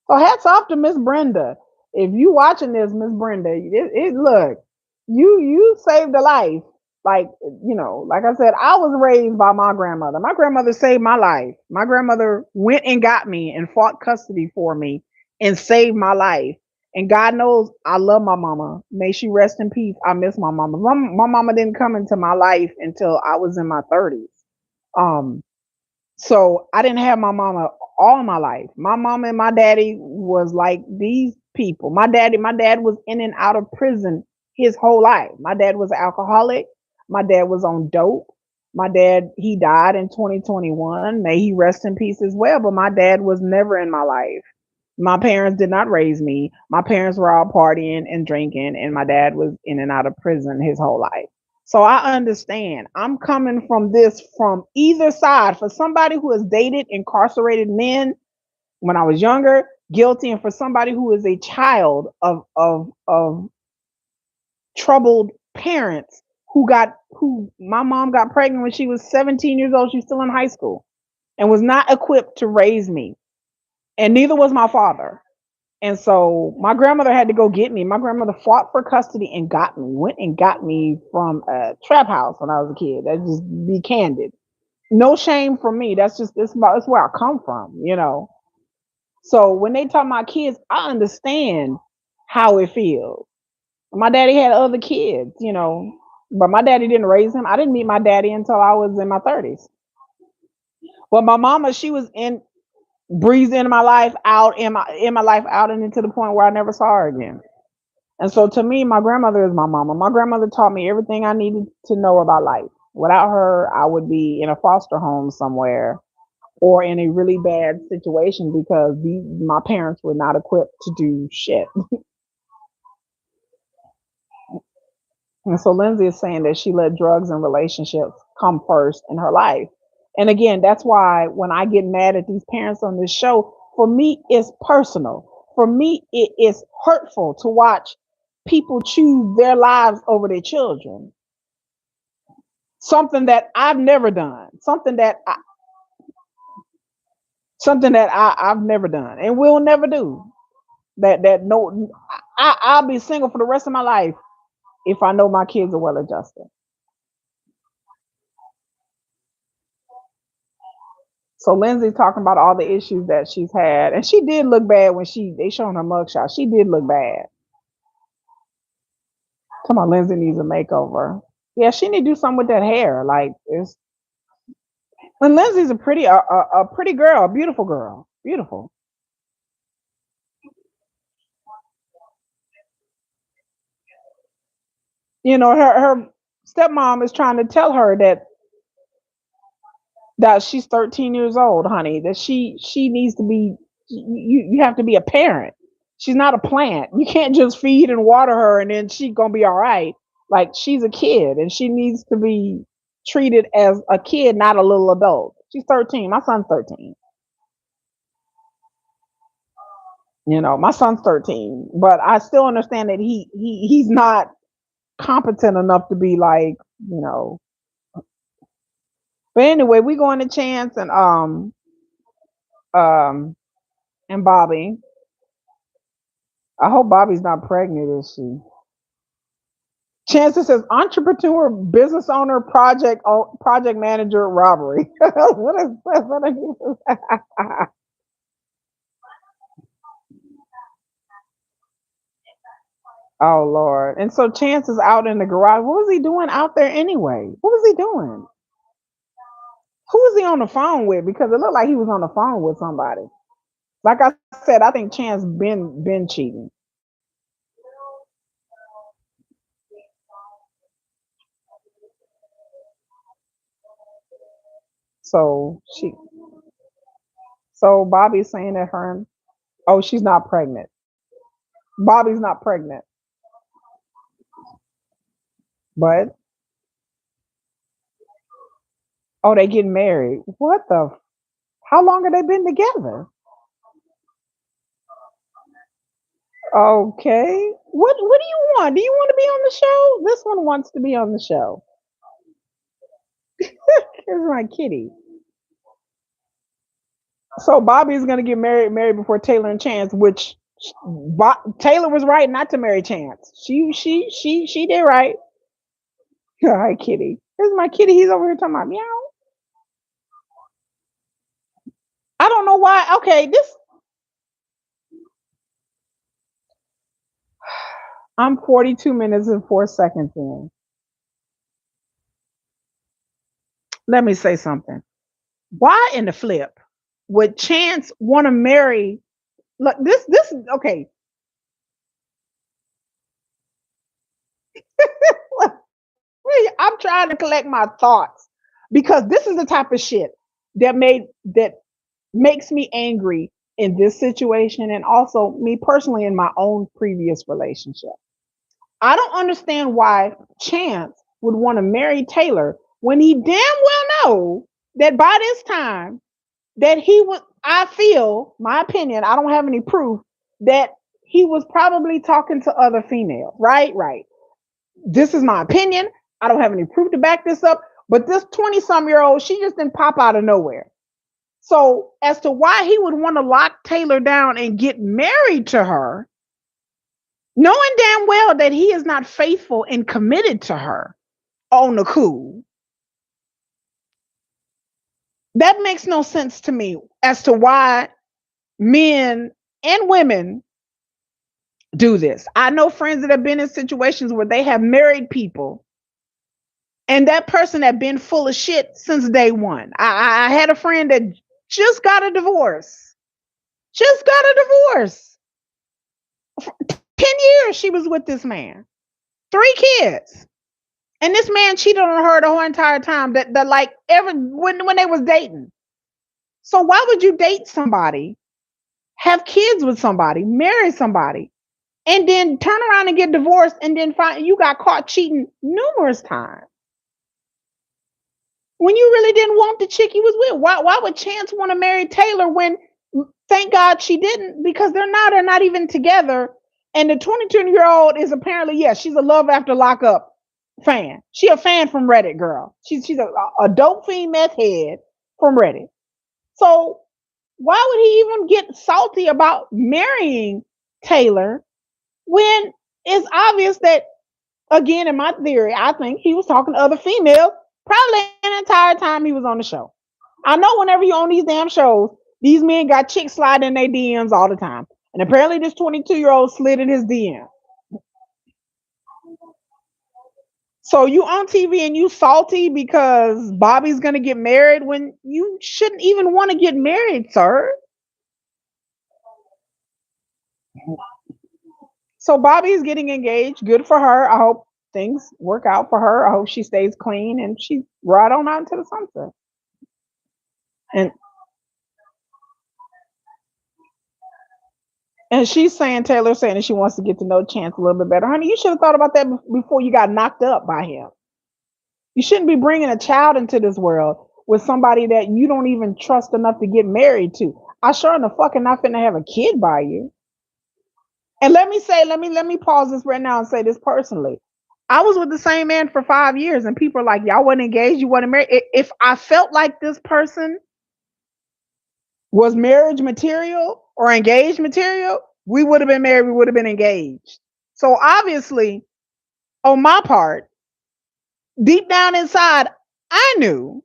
So hats off to Miss Brenda. If you watching this, Miss Brenda, it look, you saved a life. Like like I said, I was raised by my grandmother. My grandmother saved my life. My grandmother went and got me and fought custody for me and saved my life. And God knows I love my mama. May she rest in peace. I miss my mama. My mama didn't come into my life until I was in my 30s. Um, so I didn't have my mama all my life. My mama and my daddy was like these people. My dad was in and out of prison his whole life. My dad was an alcoholic. My dad was on dope. My dad, he died in 2021. May he rest in peace as well. But my dad was never in my life. My parents did not raise me. My parents were all partying and drinking, and my dad was in and out of prison his whole life. So I understand. I'm coming from this from either side. For somebody who has dated incarcerated men when I was younger, guilty, and for somebody who is a child of troubled parents who my mom got pregnant when she was 17 years old. She's still in high school and was not equipped to raise me. And neither was my father. And so my grandmother had to go get me. My grandmother fought for custody and got me, went and got me from a trap house when I was a kid. That just be candid. No shame for me. That's just that's where I come from. So when they talk about kids, I understand how it feels. My daddy had other kids, but my daddy didn't raise him. I didn't meet my daddy until I was in my 30s. Well, my mama, she was in breezed into my life, out in my life, out and into the point where I never saw her again. And so to me, my grandmother is my mama. My grandmother taught me everything I needed to know about life. Without her, I would be in a foster home somewhere or in a really bad situation because my parents were not equipped to do shit. And so Lindsay is saying that she let drugs and relationships come first in her life. And again, that's why when I get mad at these parents on this show, for me, it's personal. For me, it is hurtful to watch people choose their lives over their children. Something that I've never done. I've never done and will never do. That no, I'll be single for the rest of my life if I know my kids are well adjusted. So Lindsay's talking about all the issues that she's had, and she did look bad when they showing her mugshot. She did look bad. Come on, Lindsay needs a makeover. Yeah, she need to do something with that hair. Like it's and Lindsay's a pretty girl, a beautiful girl, beautiful. Her stepmom is trying to tell her that she's 13 years old, honey. That she needs to be. You have to be a parent. She's not a plant. You can't just feed and water her and then she's gonna be all right. Like she's a kid and she needs to be treated as a kid, not a little adult. She's 13. My son's 13. My son's 13, but I still understand that he's not competent enough to be like, you know. But anyway, we going to Chance um and Bobby. I hope Bobby's not pregnant, is she? Chance says entrepreneur, business owner, project manager, robbery. What is that? Oh Lord! And so Chance is out in the garage. What was he doing out there anyway? What was he doing? Who was he on the phone with? Because it looked like he was on the phone with somebody. Like I said, I think Chance been cheating. So Bobby's saying that oh, she's not pregnant. Bobby's not pregnant, but oh, they getting married. What the? How long have they been together? Okay. What do you want? Do you want to be on the show? This one wants to be on the show. Here's my kitty. So Bobby's gonna get married before Taylor and Chance, which Taylor was right not to marry Chance. She did right. Hi, kitty. Here's my kitty. He's over here talking about meow. I don't know why. Okay, I'm 42 minutes and 4 seconds in. Let me say something. Why in the flip would Chance want to marry? Look, this okay. I'm trying to collect my thoughts because this is the type of shit that makes me angry in this situation and also me personally in my own previous relationship. I don't understand why Chance would want to marry Taylor when he damn well know that by this time that he would I feel, my opinion, I don't have any proof that he was probably talking to other females. Right. This is my opinion. I don't have any proof to back this up, but this 20-some-year-old, she just didn't pop out of nowhere. So, as to why he would want to lock Taylor down and get married to her, knowing damn well that he is not faithful and committed to her on the cool, that makes no sense to me as to why men and women do this. I know friends that have been in situations where they have married people and that person had been full of shit since day one. I had a friend that just got a divorce. Just got a divorce. 10 years she was with this man. 3 kids. And this man cheated on her the whole entire time that like ever when they was dating. So why would you date somebody, have kids with somebody, marry somebody, and then turn around and get divorced and then find you got caught cheating numerous times? When you really didn't want the chick you was with. Why would Chance want to marry Taylor when thank God she didn't because they're not even together. And the 22-year-old is apparently, yes, she's a Love After Lockup fan. She a fan from Reddit, girl. She's a dope fiend meth head from Reddit. So why would he even get salty about marrying Taylor when it's obvious that Again, in my theory, I think he was talking to other females probably the entire time he was on the show. I know whenever you on these damn shows, these men got chicks sliding in their DMs all the time. And apparently this 22-year-old slid in his DM. So you on TV and you salty because Bobby's gonna get married when you shouldn't even want to get married, sir. So Bobby's getting engaged. Good for her. I hope things work out for her. I hope she stays clean and she ride on out into the sunset. And she's saying, Taylor saying that she wants to get to know Chance a little bit better. Honey, you should have thought about that before you got knocked up by him. You shouldn't be bringing a child into this world with somebody that you don't even trust enough to get married to. I sure in the fucking not finna have a kid by you. And let me pause this right now and say this personally. I was with the same man for 5 years, and people are like, "Y'all wasn't engaged, you wasn't married." If I felt like this person was marriage material or engaged material, we would have been married, we would have been engaged. So obviously, on my part, deep down inside, I knew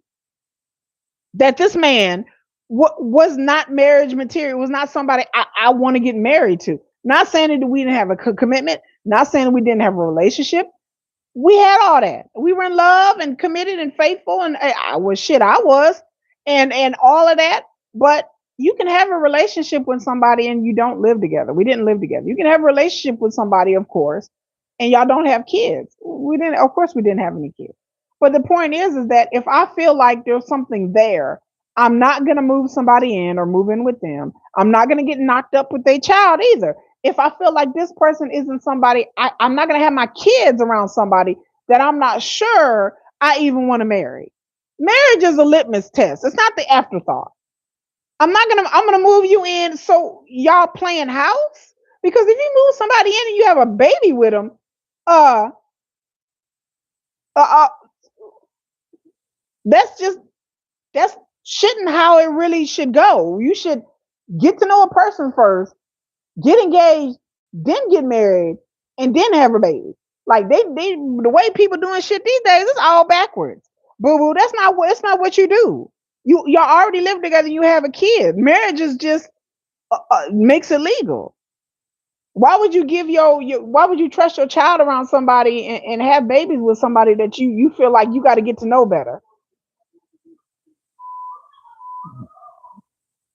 that this man was not marriage material, was not somebody I want to get married to. Not saying that we didn't have a commitment, not saying that we didn't have a relationship. We had all that. We were in love and committed and faithful, and I was shit. I was, and all of that. But you can have a relationship with somebody and you don't live together. We didn't live together. You can have a relationship with somebody, of course, and y'all don't have kids. We didn't. Of course, we didn't have any kids. But the point is that if I feel like there's something there, I'm not gonna move somebody in or move in with them. I'm not gonna get knocked up with their child either. If I feel like this person isn't somebody, I'm not going to have my kids around somebody that I'm not sure I even want to marry. Marriage is a litmus test. It's not the afterthought. I'm gonna move you in so y'all playing house. Because if you move somebody in and you have a baby with them, uh, uh, uh that's just that's shouldn't how it really should go. You should get to know a person first, get engaged, then get married, and then have a baby. Like they the way people doing shit these days is all backwards. Boo boo, that's not what you do. Y'all already live together. You have a kid. Marriage is just makes it legal. Why would you give your why would you trust your child around somebody and have babies with somebody that you feel like you got to get to know better?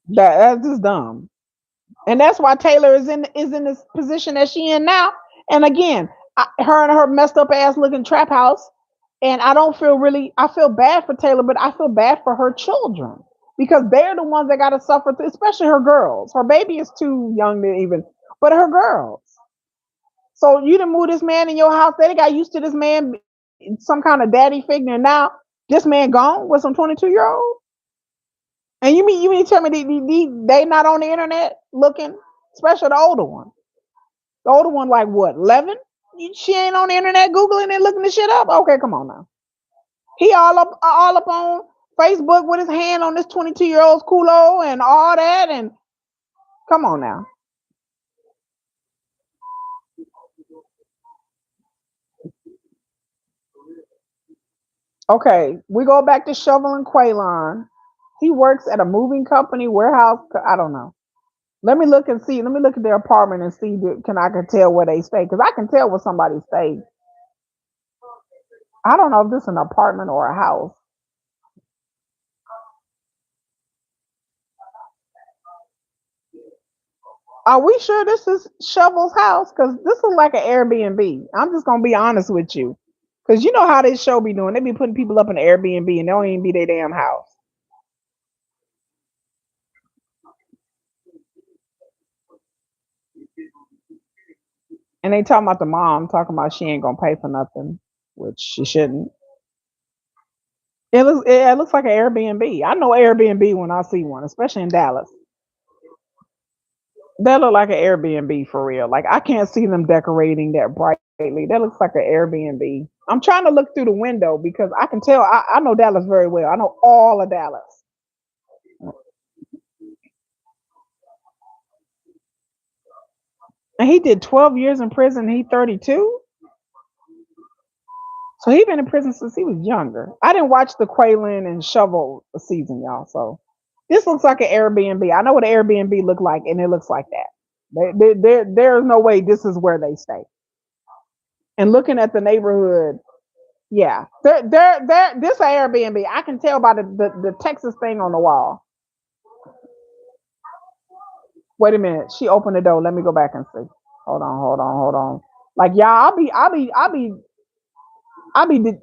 That's just dumb. And that's why Taylor is in this position that she in now. And again, her and her messed up ass looking trap house. And I don't feel really. I feel bad for Taylor, but I feel bad for her children because they're the ones that got to suffer, especially her girls. Her baby is too young to even, but her girls. So you didn't move this man in your house. They got used to this man, some kind of daddy figure. And now this man gone with some 22-year-old. And you mean to tell me they not on the internet looking, especially the older one. The older one, like what, 11? She ain't on the internet googling and looking this shit up. Okay, come on now. He all up on Facebook with his hand on this 22-year-old's culo and all that. And come on now. Okay, we go back to Shovel and Quaylon. He works at a moving company warehouse. I don't know. Let me look and see. Let me look at their apartment and see. I can tell where they stay because I can tell where somebody stays. I don't know if this is an apartment or a house. Are we sure this is Shovel's house? Because this is like an Airbnb. I'm just gonna be honest with you, because you know how this show be doing. They be putting people up in Airbnb and they don't even be their damn house. And they talking about the mom talking about she ain't gonna pay for nothing, which she shouldn't. It looks like an Airbnb. I know Airbnb when I see one, especially in Dallas. That look like an Airbnb for real. Like I can't see them decorating that brightly. That looks like an Airbnb. I'm trying to look through the window because I can tell. I know Dallas very well. I know all of Dallas. And he did 12 years in prison. He 32. So he been in prison since he was younger. I didn't watch the Quaylen and Shovel season, y'all. So this looks like an Airbnb. I know what an Airbnb look like, and it looks like that. There's no way this is where they stay. And looking at the neighborhood, yeah, this a Airbnb. I can tell by the Texas thing on the wall. Wait a minute, she opened the door. Let me go back and see. Hold on. Like y'all, I'll be the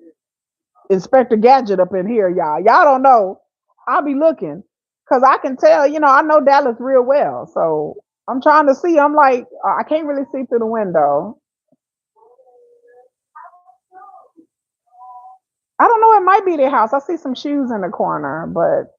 Inspector Gadget up in here, y'all. Y'all don't know. I'll be looking because I can tell. I know Dallas real well, so I'm trying to see. I'm like, I can't really see through the window. I don't know. It might be their house. I see some shoes in the corner, but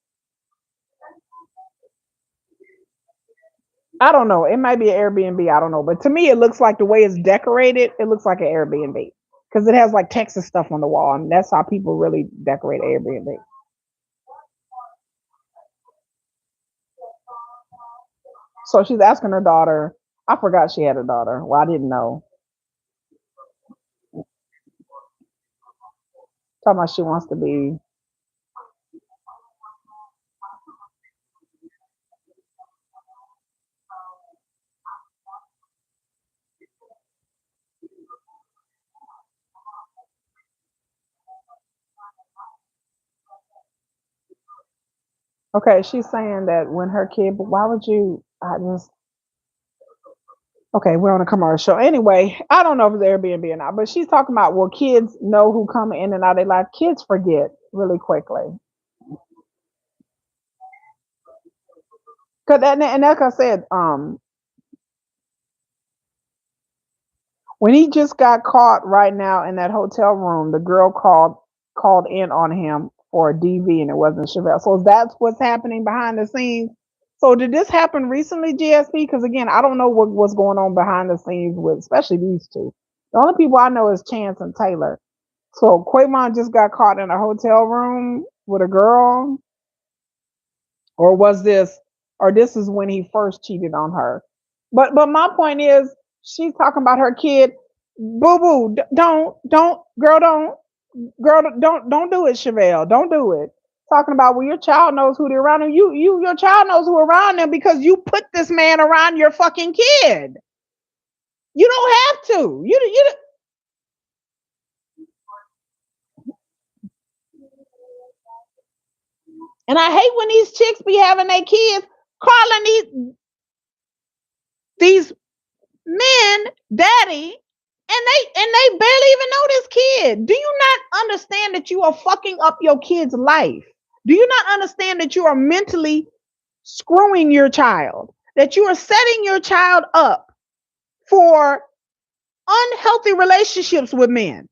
I don't know. It might be an Airbnb. I don't know. But to me, it looks like the way it's decorated, it looks like an Airbnb because it has like Texas stuff on the wall, and that's how people really decorate Airbnb. So she's asking her daughter. I forgot she had a daughter. Well, I didn't know. Talking about she wants to be. Okay, she's saying that when her kid. But why would you? I just. Okay, we're on a commercial. Anyway, I don't know if it's Airbnb or not, but she's talking about will kids know who come in and out of their life. Kids forget really quickly. Cause and like I said, when he just got caught right now in that hotel room, the girl called in on him for a DV, and it wasn't Chevelle. So that's what's happening behind the scenes. So did this happen recently, GSP? Because again, I don't know what's going on behind the scenes with especially these two. The only people I know is Chance and Taylor. So Quavon just got caught in a hotel room with a girl, or was this, or this is when he first cheated on her? But my point is, she's talking about her kid. Boo boo, don't do it, Chevelle. Don't do it. Talking about well, your child knows who they're around, and your child knows who around them because you put this man around your fucking kid. You don't have to. And I hate when these chicks be having their kids calling these men daddy, and they barely even know this kid. Do you not understand that you are fucking up your kid's life? Do you not understand that you are mentally screwing your child? That you are setting your child up for unhealthy relationships with men?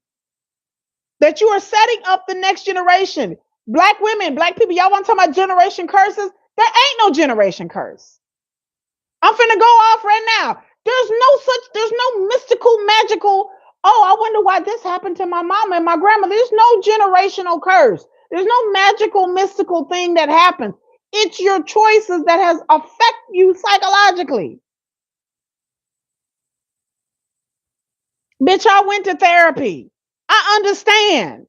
That you are setting up the next generation. Black women, black people, y'all want to talk about generation curses? There ain't no generation curse. I'm finna go off right now. There's no mystical, magical, oh, I wonder why this happened to my mom and my grandma. There's no generational curse. There's no magical, mystical thing that happens. It's your choices that has affect you psychologically. Bitch, I went to therapy. I understand.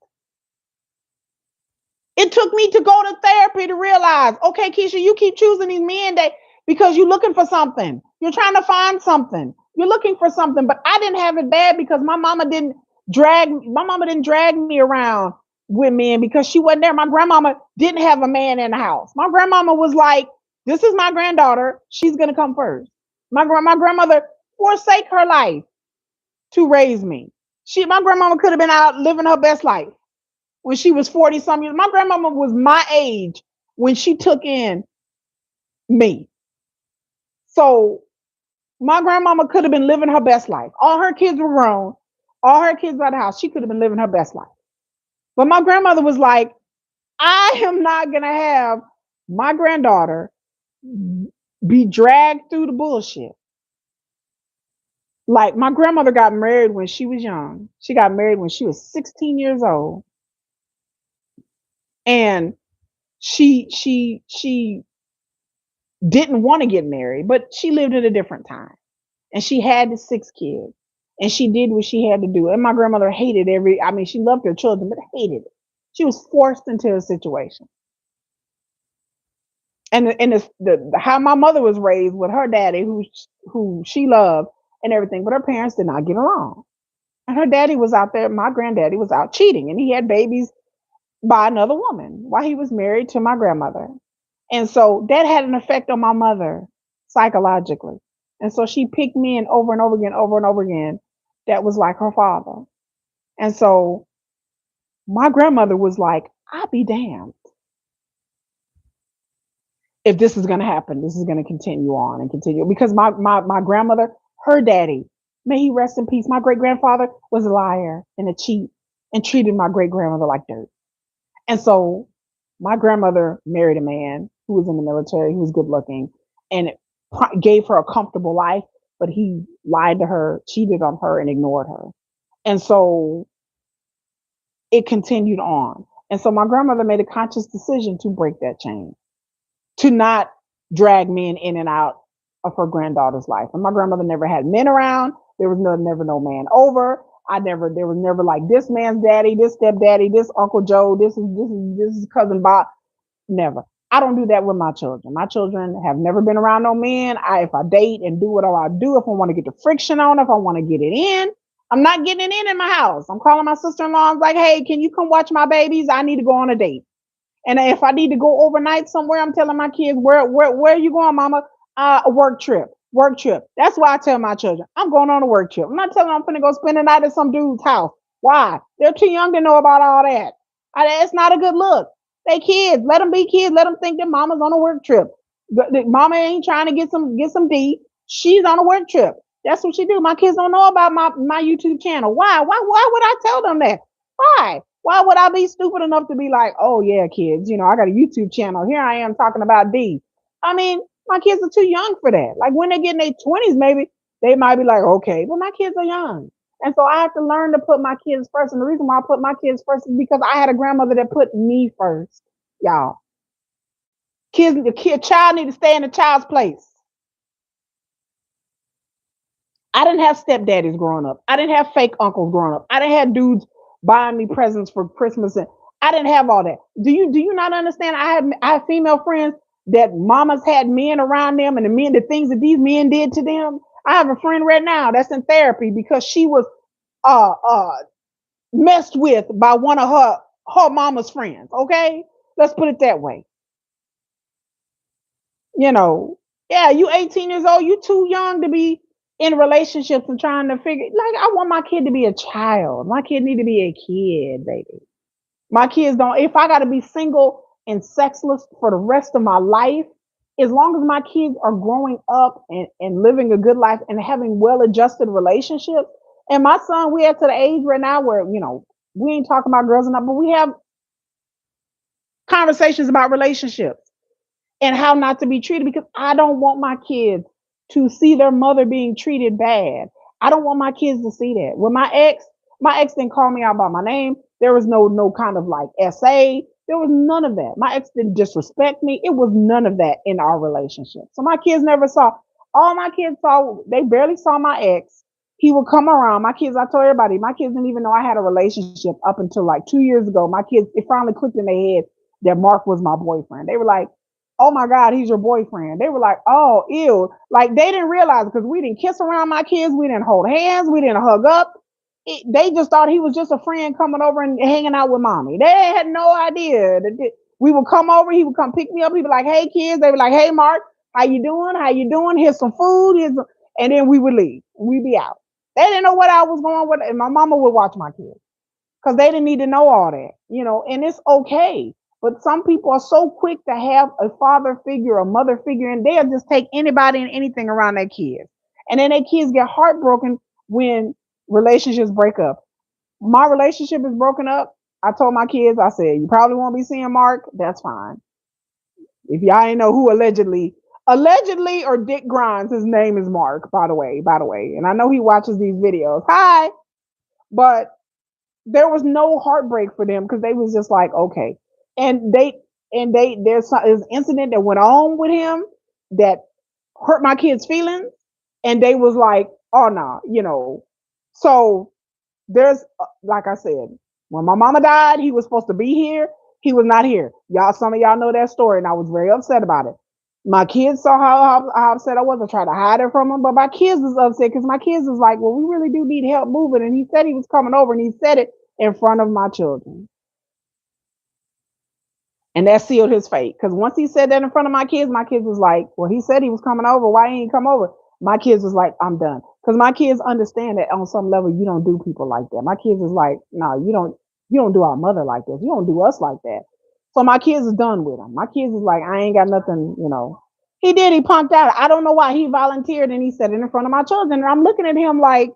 It took me to go to therapy to realize, okay, Keisha, you keep choosing these men that because you're looking for something. You're trying to find something. You're looking for something. But I didn't have it bad because my mama didn't drag me around with men because she wasn't there. My grandmama didn't have a man in the house. My grandmama was like, this is my granddaughter. She's gonna come first. My grandmother forsake her life to raise me. My grandmama could have been out living her best life when she was 40 some years. My grandmama was my age when she took in me. So my grandmama could have been living her best life. All her kids were grown. All her kids were at the house. She could have been living her best life. But my grandmother was like, I am not going to have my granddaughter be dragged through the bullshit. Like my grandmother got married when she was young. She got married when she was 16 years old. And she didn't want to get married, but she lived at a different time. And she had the 6 kids. And she did what she had to do. And my grandmother hated I mean, she loved her children, but hated it. She was forced into a situation. And how my mother was raised with her daddy, who she loved and everything, but her parents did not get along. And her daddy was out there, my granddaddy was out cheating, and he had babies by another woman while he was married to my grandmother. And so that had an effect on my mother psychologically. And so she picked me in over and over again, over and over again. That was like her father. And so my grandmother was like, I'll be damned if this is going to happen. This is going to continue on and continue. Because my grandmother, her daddy, may he rest in peace, my great grandfather was a liar and a cheat and treated my great grandmother like dirt. And so my grandmother married a man who was in the military, who was good looking, and gave her a comfortable life, but he lied to her, cheated on her, and ignored her. And so it continued on. And so my grandmother made a conscious decision to break that chain, to not drag men in and out of her granddaughter's life. And my grandmother never had men around. There was never no man over. There was never like this man's daddy, this stepdaddy, this Uncle Joe, this is cousin Bob. Never. I don't do that with my children. My children have never been around no men. If I date and do whatever I do, if I want to get the friction on, if I want to get it in, I'm not getting it in my house. I'm calling my sister-in-law. I'm like, hey, can you come watch my babies? I need to go on a date. And if I need to go overnight somewhere, I'm telling my kids, where are you going, mama? A work trip. Work trip. That's why I tell my children, I'm going on a work trip. I'm not telling them I'm going to go spend the night at some dude's house. Why? They're too young to know about all that. It's not a good look. They kids. Let them be kids. Let them think that mama's on a work trip. The mama ain't trying to get some D. She's on a work trip. That's what she do. My kids don't know about my YouTube channel. Why? Why would I tell them that? Why? Why would I be stupid enough to be like, oh yeah, kids, I got a YouTube channel. Here I am talking about D. I mean, my kids are too young for that. Like when they get in their 20s, maybe they might be like, okay, but my kids are young. And so I have to learn to put my kids first. And the reason why I put my kids first is because I had a grandmother that put me first. Y'all. Child need to stay in the child's place. I didn't have stepdaddies growing up. I didn't have fake uncles growing up. I didn't have dudes buying me presents for Christmas, and I didn't have all that. Do you not understand? I have female friends that mamas had men around them, and the things that these men did to them. I have a friend right now that's in therapy because she was uh uh messed with by one of her mama's friends. Okay, let's put it that way. You know, yeah, you 18 years old, you too young to be in relationships and trying to figure like I want my kid to be a child. My kid need to be a kid, baby. My kids don't if I gotta be single and sexless for the rest of my life, as long as my kids are growing up and living a good life and having well adjusted relationships. And my son, we are to the age right now where, we ain't talking about girls enough, but we have conversations about relationships and how not to be treated because I don't want my kids to see their mother being treated bad. I don't want my kids to see that. With my ex didn't call me out by my name. There was no kind of like SA. There was none of that. My ex didn't disrespect me. It was none of that in our relationship. So my kids never saw. All my kids saw. They barely saw my ex. He would come around. My kids, I told everybody, my kids didn't even know I had a relationship up until like 2 years ago. My kids, it finally clicked in their head that Mark was my boyfriend. They were like, oh my God, he's your boyfriend. They were like, oh, ew. Like they didn't realize because we didn't kiss around my kids. We didn't hold hands. We didn't hug up. They just thought he was just a friend coming over and hanging out with mommy. They had no idea. We would come over. He would come pick me up. He'd be like, hey, kids. They were like, hey, Mark, how you doing? How you doing? Here's some food. And then we would leave. We'd be out. They didn't know what I was going with. And my mama would watch my kids because they didn't need to know all that, and it's okay. But some people are so quick to have a father figure, a mother figure, and they'll just take anybody and anything around their kids. And then their kids get heartbroken when relationships break up. My relationship is broken up. I told my kids, I said, you probably won't be seeing Mark. That's fine. If y'all ain't know who allegedly or Dick Grimes, his name is Mark, by the way. And I know he watches these videos. Hi. But there was no heartbreak for them because they was just like, okay. And there's an incident that went on with him that hurt my kids' feelings. And they was like, oh no, So there's, like I said, when my mama died, he was supposed to be here. He was not here. Y'all, some of y'all know that story, and I was very upset about it. My kids saw how upset I was. I tried to hide it from them, but my kids was upset because my kids was like, "Well, we really do need help moving." And he said he was coming over, and he said it in front of my children. And that sealed his fate. Because once he said that in front of my kids was like, well, he said he was coming over. Why ain't he come over? My kids was like, I'm done. Because my kids understand that on some level you don't do people like that. My kids is like, no, you don't do our mother like this. You don't do us like that. So my kids is done with him. My kids is like, I ain't got nothing. He did, he punked out. I don't know why he volunteered and he said it in front of my children. And I'm looking at him like,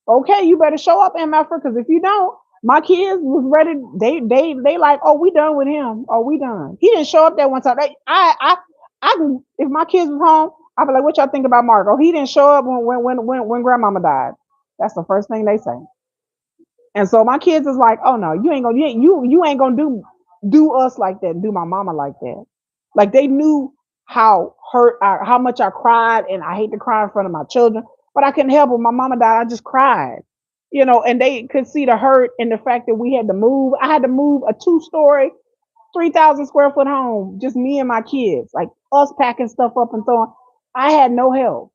okay, you better show up, MFer, because if you don't, my kids was ready. They like, oh, we done with him. Oh, we done. He didn't show up that one time. If my kids was home, I'd be like, what y'all think about Mark? Oh, he didn't show up when grandmama died. That's the first thing they say. And so my kids is like, oh no, you ain't gonna do us like that, do my mama like that. Like they knew how much I cried, and I hate to cry in front of my children, but I couldn't help it. My mama died, I just cried. And they could see the hurt and the fact that we had to move. I had to move a 2-story, 3,000 square foot home, just me and my kids, like us packing stuff up and throwing. I had no help.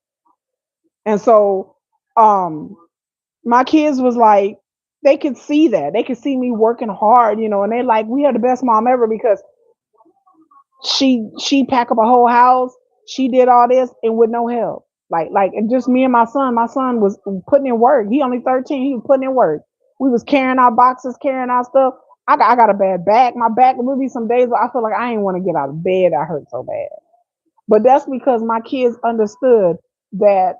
And so um my kids was like, they could see that. They could see me working hard, and they like, we are the best mom ever because she packed up a whole house. She did all this and with no help. Like and just me and my son. My son was putting in work. He only 13. He was putting in work. We was carrying our boxes, carrying our stuff. I got a bad back. My back will be some days where I feel like I ain't want to get out of bed. I hurt so bad. But that's because my kids understood that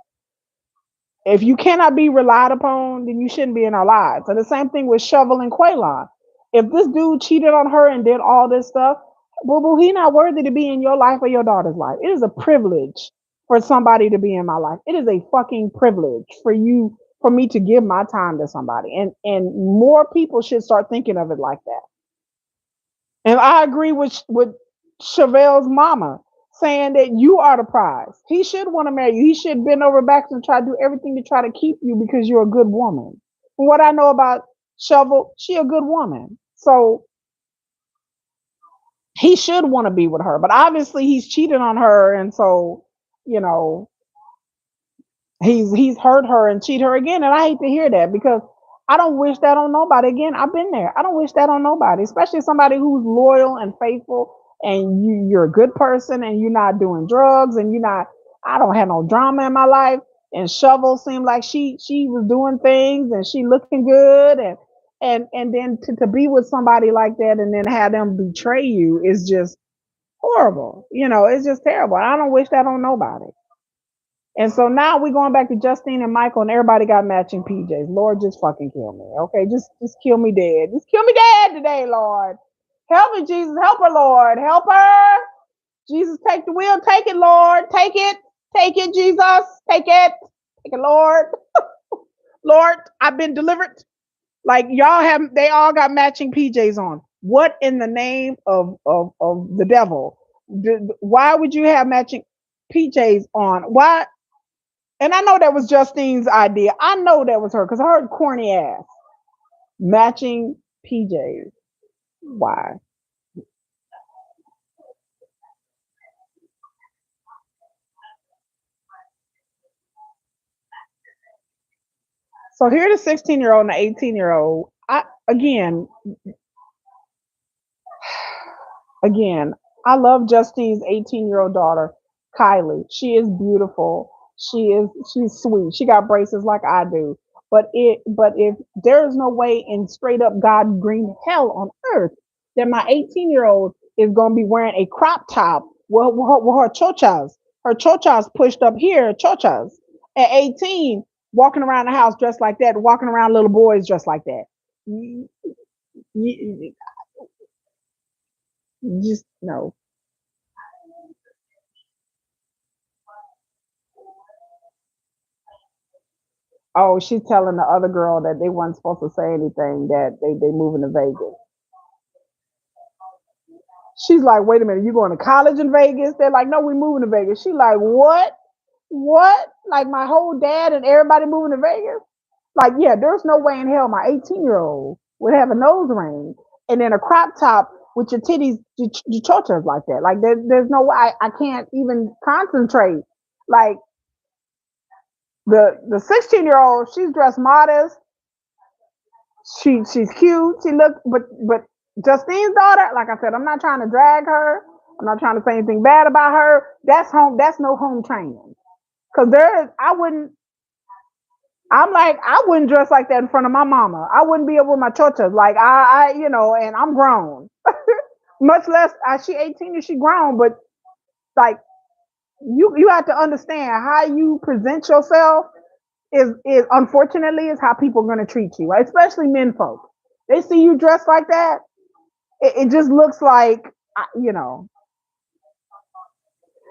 if you cannot be relied upon, then you shouldn't be in our lives. And the same thing with Shovel and Quaylon. If this dude cheated on her and did all this stuff, boo boo, he not worthy to be in your life or your daughter's life. It is a privilege for somebody to be in my life. It is a fucking privilege for me to give my time to somebody. And more people should start thinking of it like that. And I agree with Chevelle's mama saying that you are the prize. He should want to marry you. He should bend over backwards and try to do everything to try to keep you because you're a good woman. From what I know about Shovel, she a good woman. So he should want to be with her. But obviously he's cheated on her, and so, you know, he's hurt her and cheat her again. And I hate to hear that because I don't wish that on nobody. Again, I've been there. I don't wish that on nobody, especially somebody who's loyal and faithful, and you're a good person and you're not doing drugs and you're not. I don't have no drama in my life. And Shovel seemed like she was doing things and she looking good, and then to be with somebody like that and then have them betray you is just horrible. It's just terrible. I don't wish that on nobody. And so now we're going back to Justine and Michael, and everybody got matching PJs. Lord, just fucking kill me. Okay, just kill me dead. Just kill me dead today, Lord. Help me, Jesus. Help her, Lord. Help her. Jesus, take the wheel. Take it, Lord. Take it. Take it, Jesus. Take it. Take it, Lord. Lord, I've been delivered. Like they all got matching PJs on. What in the name of the devil? Why would you have matching PJs on? Why? And I know that was Justine's idea. I know that was her because I heard corny ass matching PJs. Why? So here the 16-year-old and the 18-year-old. Again, I love Justine's 18-year-old daughter, Kylie. She is beautiful. She's sweet. She got braces like I do. But if there is no way in straight up God green hell on earth that my 18-year-old is gonna be wearing a crop top with her chochas pushed up here, chochas at 18, walking around the house dressed like that, walking around little boys dressed like that. You, you, just no. Oh, she's telling the other girl that they weren't supposed to say anything, that they moving to Vegas. She's like, wait a minute, you going to college in Vegas? They're like, no, we moving to Vegas. She's like, what? What? Like my whole dad and everybody moving to Vegas? Like, yeah, there's no way in hell my 18-year-old would have a nose ring and then a crop top with your titties, your chochas like that. Like, there's no way. I can't even concentrate. Like, the 16-year-old, she's dressed modest. She's cute. She looks, but Justine's daughter, like I said, I'm not trying to drag her. I'm not trying to say anything bad about her. That's home. That's no home training. Cause there is, I wouldn't. I'm like, I wouldn't dress like that in front of my mama. I wouldn't be able with my chochas. Like and I'm grown. Much less, she 18 and she grown, but like you have to understand how you present yourself is unfortunately is how people are gonna treat you, right? Especially men folk. They see you dressed like that, it just looks like you know.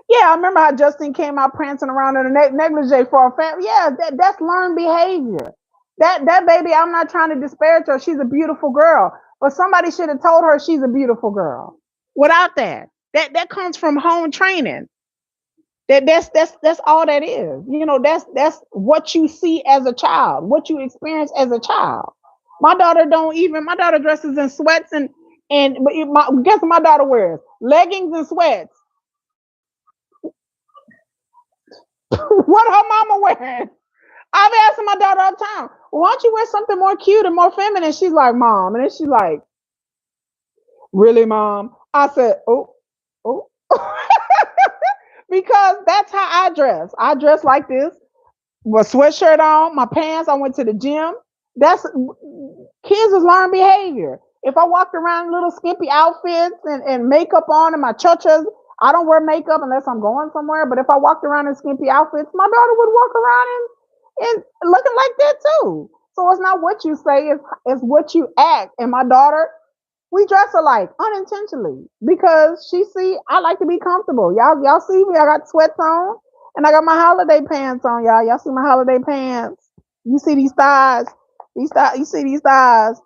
Yeah, I remember how Justine came out prancing around in a negligee for a family. Yeah, that's learned behavior. That baby, I'm not trying to disparage her. She's a beautiful girl, but somebody should have told her she's a beautiful girl. Without that comes from home training. That's all that is. That's what you see as a child, what you experience as a child. My daughter don't even. My daughter dresses in sweats guess what my daughter wears? Leggings and sweats. What her mama wearing? I've asking my daughter all the time, why don't you wear something more cute and more feminine? She's like, Mom. And then she's like, really, Mom? I said, oh. Because that's how I dress. I dress like this with a sweatshirt on, my pants. I went to the gym. That's kids is learned behavior. If I walked around in little skimpy outfits and makeup on and my chochas, I don't wear makeup unless I'm going somewhere. But if I walked around in skimpy outfits, my daughter would walk around and looking like that too. So it's not what you say, it's what you act. And my daughter, we dress alike unintentionally because she see I like to be comfortable. Y'all see me, I got sweats on and I got my holiday pants on, y'all. Y'all see my holiday pants. You see these thighs. You see these thighs.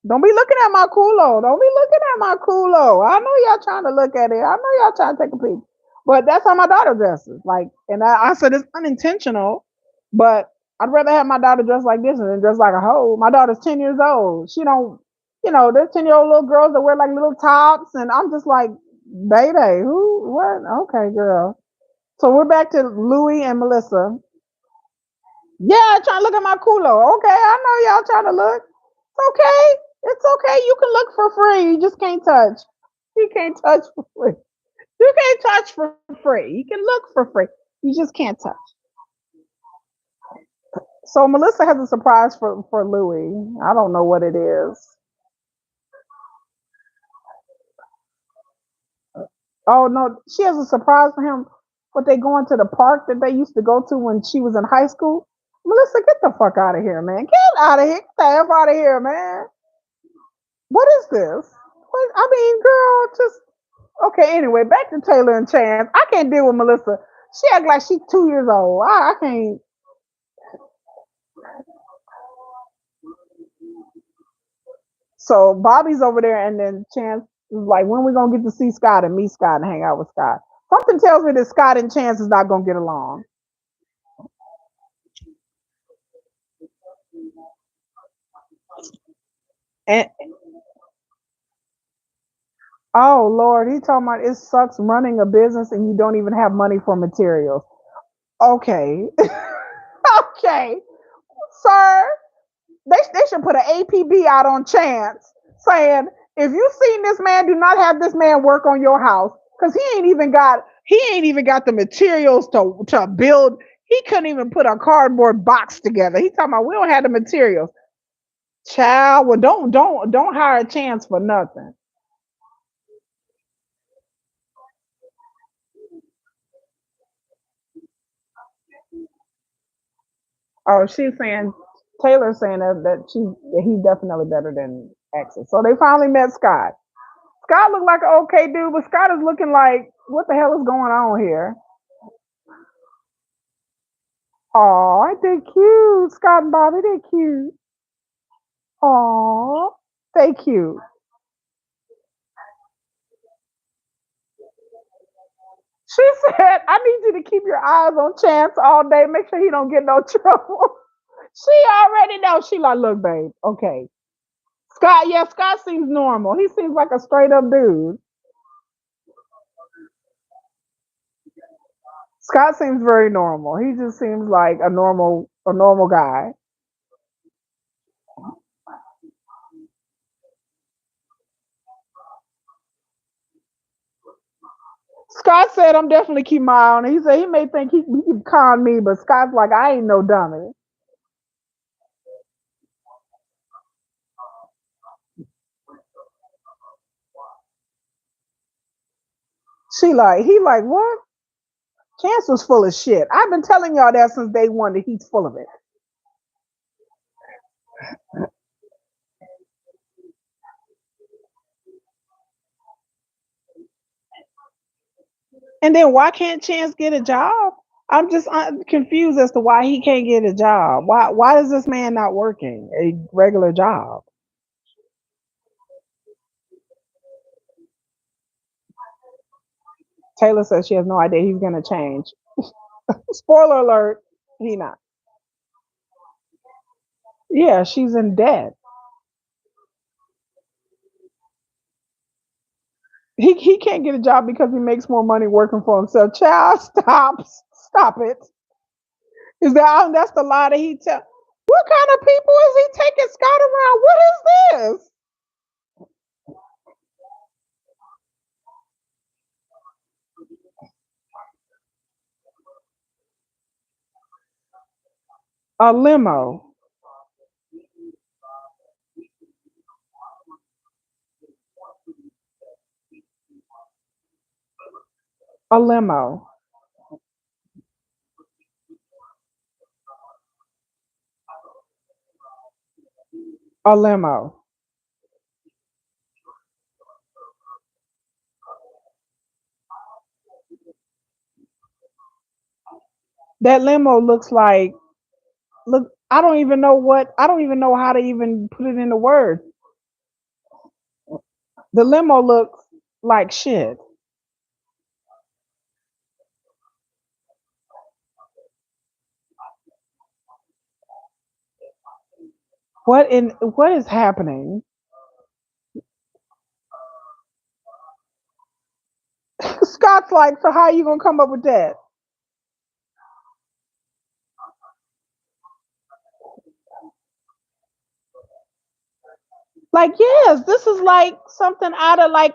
Don't be looking at my culo. Don't be looking at my culo. I know y'all trying to look at it. I know y'all trying to take a peek. But that's how my daughter dresses. Like, and I said it's unintentional, but I'd rather have my daughter dress like this than dress like a hoe. My daughter's 10 years old. She don't, there's 10-year-old little girls that wear like little tops, and I'm just like, baby, who, what? Okay, girl. So we're back to Louie and Melissa. Yeah, trying to look at my culo. Okay, I know y'all trying to look. It's okay. It's okay. You can look for free. You just can't touch. You can't touch for free. You can't touch for free. You can look for free. You just can't touch. So Melissa has a surprise for Louis. I don't know what it is. Oh no, she has a surprise for him. But they going to the park that they used to go to when she was in high school. Melissa, get the fuck out of here, man. Get out of here. Get the F out of here, man. What is this? What, I mean, girl, just okay. Anyway, back to Taylor and Chance. I can't deal with Melissa. She act like she's 2 years old. I can't. So Bobby's over there, and then Chance is like, when we gonna get to see Scott and meet Scott and hang out with Scott? Something tells me that Scott and Chance is not gonna get along. And oh Lord, he talking about it sucks running a business and you don't even have money for materials. Okay, okay, sir. They should put an APB out on Chance saying if you seen this man, do not have this man work on your house because he ain't even got the materials to build. He couldn't even put a cardboard box together. He talking about we don't have the materials. Child, well don't hire a Chance for nothing. Oh, she's saying Taylor's saying that he's definitely better than Exes. So they finally met Scott. Scott looked like an okay dude, but Scott is looking like what the hell is going on here? Oh, ain't they cute? Scott and Bobby, they cute. Oh, they cute. She said, I need you to keep your eyes on Chance all day. Make sure he don't get no trouble. She already knows. She like, look, babe. Okay, Scott. Yeah, Scott seems normal. He seems like a straight up dude. Scott seems very normal. He just seems like a normal guy. Scott said, I'm definitely keep my eye on it. He said he may think he can con me, but Scott's like, I ain't no dummy. He like, what? Chance was full of shit. I've been telling y'all that since day one that he's full of it. And then why can't Chance get a job? I'm confused as to why he can't get a job. Why is this man not working a regular job? Taylor says she has no idea he's gonna change. Spoiler alert, he not. Yeah, she's in debt. He can't get a job because he makes more money working for himself. Child, stop it. Is that's the lie that he tell? What kind of people is he taking Scott around? What is this? A limo. A limo. A limo. That limo looks like look. I don't even know how to even put it into words. The limo looks like shit. What is happening? Scott's like, so how are you gonna come up with that? Like, yes, this is like something out of like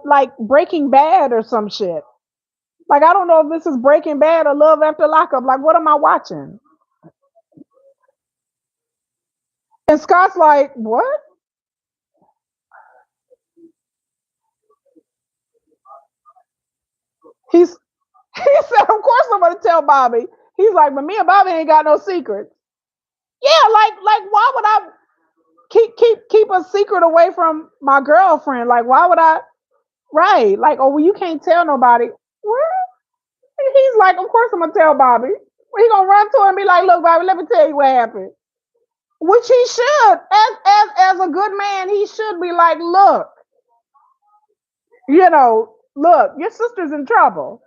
like Breaking Bad or some shit. Like, I don't know if this is Breaking Bad or Love After Lockup. Like, what am I watching? And Scott's like, what? He's he said, of course I'm gonna tell Bobby. He's like, but me and Bobby ain't got no secrets. Yeah, like why would I keep a secret away from my girlfriend? Like, why would I? Right? Like, oh, well, you can't tell nobody. What? He's like, of course I'm gonna tell Bobby. He gonna run to her and be like, look, Bobby, let me tell you what happened. Which he should, as a good man, he should be like, look, look, your sister's in trouble.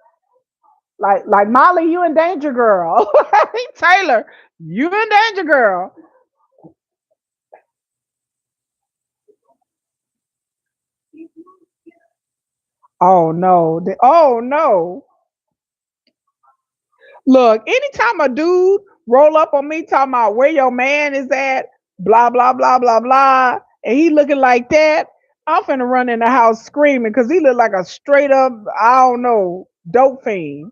Like Molly, you in danger, girl. Taylor, you in danger, girl. Oh no. Oh no. Look, anytime a dude roll up on me talking about where your man is at, blah blah blah blah blah, and he looking like that, I'm finna run in the house screaming because he look like a straight up, I don't know, dope fiend.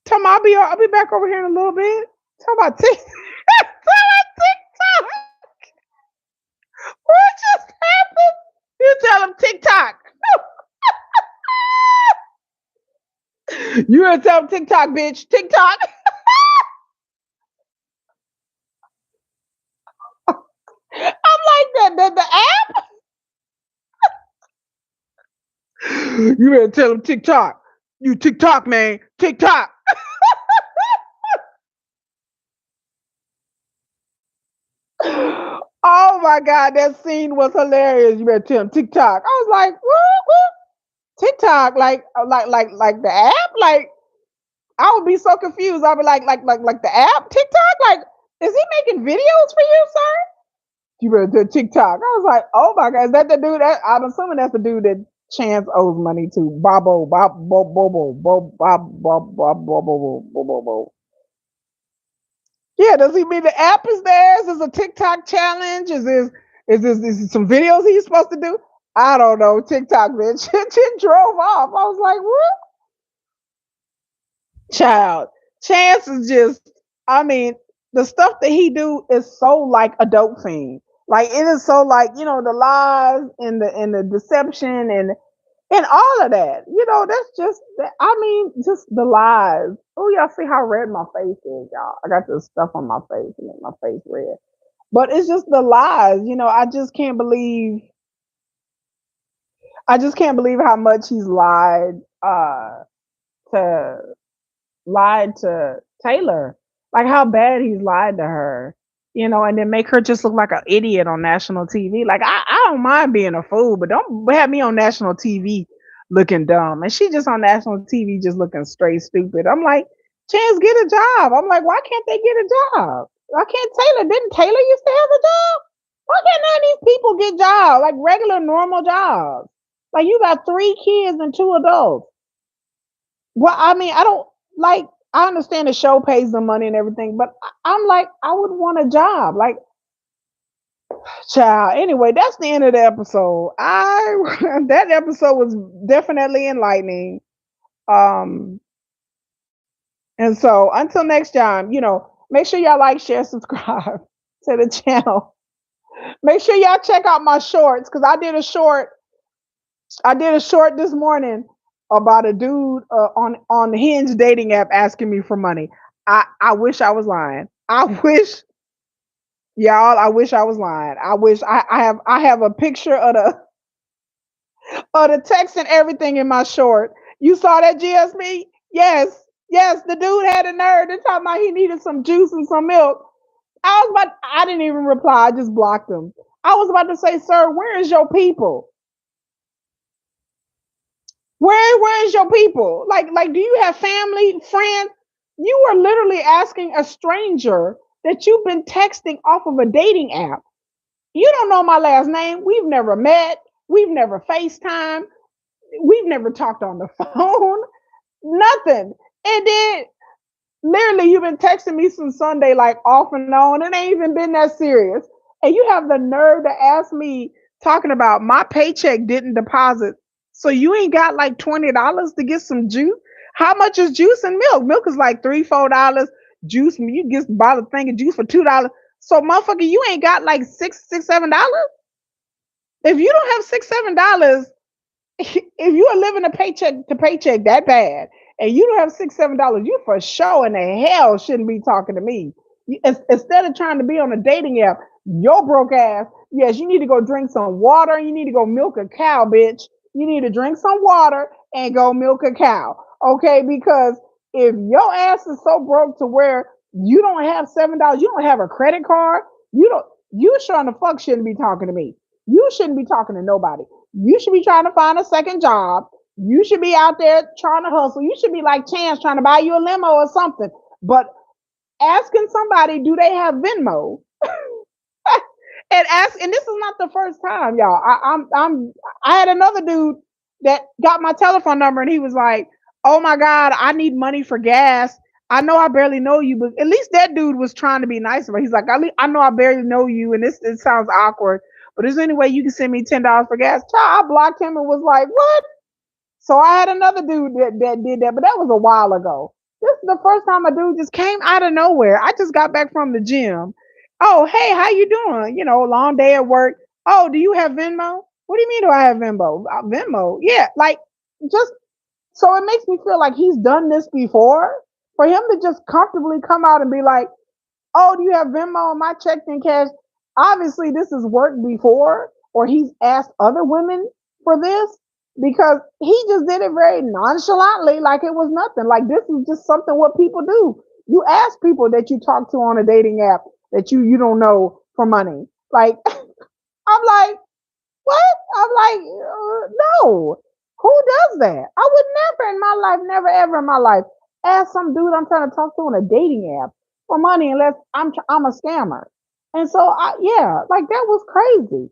Tell me I'll be back over here in a little bit. Talk about TikTok. What just happened? You tell him TikTok. You gonna tell him TikTok, bitch. TikTok. I'm like the app. You better tell him TikTok. You TikTok, man. TikTok. Oh my god, that scene was hilarious. You better tell him TikTok. I was like, what? TikTok, like the app, like I would be so confused. I'd be like the app TikTok. Like, is he making videos for you, sir? You better do TikTok. I was like, oh my god, is that the dude? That I'm assuming that's the dude that Chance owes money to. Bobo. Yeah, does he mean the app is theirs? Is a TikTok challenge? Is this some videos he's supposed to do? I don't know. TikTok bitch. It drove off. I was like, what? Child. Chance is just, I mean, the stuff that he do is so like a dope fiend. Like it is so like, the lies and the deception and all of that. That's just I mean, just the lies. Oh, y'all see how red my face is, y'all. I got this stuff on my face and make my face red. But it's just the lies. I just can't believe how much he's to lied to Taylor, like how bad he's lied to her, and then make her just look like an idiot on national TV. Like I don't mind being a fool, but don't have me on national TV looking dumb. And she just on national TV just looking straight stupid. I'm like, Chance, get a job. I'm like, why can't they get a job? Why can't Taylor? Didn't Taylor used to have a job? Why can't none of these people get jobs, like regular normal jobs? Like you got three kids and two adults. Well, I mean, I don't like. I understand the show pays the money and everything, but I'm like, I would want a job, like, child. Anyway, that's the end of the episode. I that episode was definitely enlightening. Um, and so until next time, make sure y'all like, share, subscribe to the channel. Make sure y'all check out my shorts because I did a short this morning about a dude on the Hinge dating app asking me for money. I wish I was lying. I wish y'all. I wish I was lying. I wish I have a picture of the text and everything in my short. You saw that, GSB? Yes, yes. The dude had a nerve to talk about he needed some juice and some milk. I didn't even reply. I just blocked him. I was about to say, sir, where is your people? Where is your people? Like, do you have family, friends? You are literally asking a stranger that you've been texting off of a dating app. You don't know my last name. We've never met. We've never FaceTime. We've never talked on the phone. Nothing. And then literally you've been texting me since Sunday, like off and on. It ain't even been that serious. And you have the nerve to ask me talking about my paycheck didn't deposit. So you ain't got like $20 to get some juice? How much is juice and milk? Milk is like $3, $4. Juice, you get buy a thing of juice for $2. So motherfucker, you ain't got like $6, $7. If you don't have $6, $7, if you are living a paycheck to paycheck that bad and you don't have $6, $7, you for sure in the hell shouldn't be talking to me. Instead of trying to be on a dating app, your broke ass, yes, you need to go drink some water. You need to go milk a cow, bitch. You need to drink some water and go milk a cow. Okay, because if your ass is so broke to where you don't have $7, you don't have a credit card, you sure on the fuck shouldn't be talking to me. You shouldn't be talking to nobody. You should be trying to find a second job. You should be out there trying to hustle. You should be like Chance trying to buy you a limo or something. But asking somebody, do they have Venmo? And this is not the first time, y'all. I had another dude that got my telephone number and he was like, "Oh my God, I need money for gas. I know I barely know you, but at least that dude was trying to be nice. But he's like, I know I barely know you, and this sounds awkward. But is there any way you can send me $10 for gas?" Child, I blocked him and was like, "What?" So I had another dude that did that, but that was a while ago. This is the first time a dude just came out of nowhere. I just got back from the gym. Oh, hey, how you doing? Long day at work. Oh, do you have Venmo? What do you mean do I have Venmo? Venmo? Yeah, like just so it makes me feel like he's done this before. For him to just comfortably come out and be like, "Oh, do you have Venmo on my checked in cash?" Obviously, this has worked before, or he's asked other women for this because he just did it very nonchalantly, like it was nothing. Like this is just something what people do. You ask people that you talk to on a dating app that you don't know for money. Like I'm like, what? I'm like, no. Who does that? I would never in my life, never ever in my life. ask some dude I'm trying to talk to on a dating app for money unless I'm a scammer. And so yeah, like that was crazy.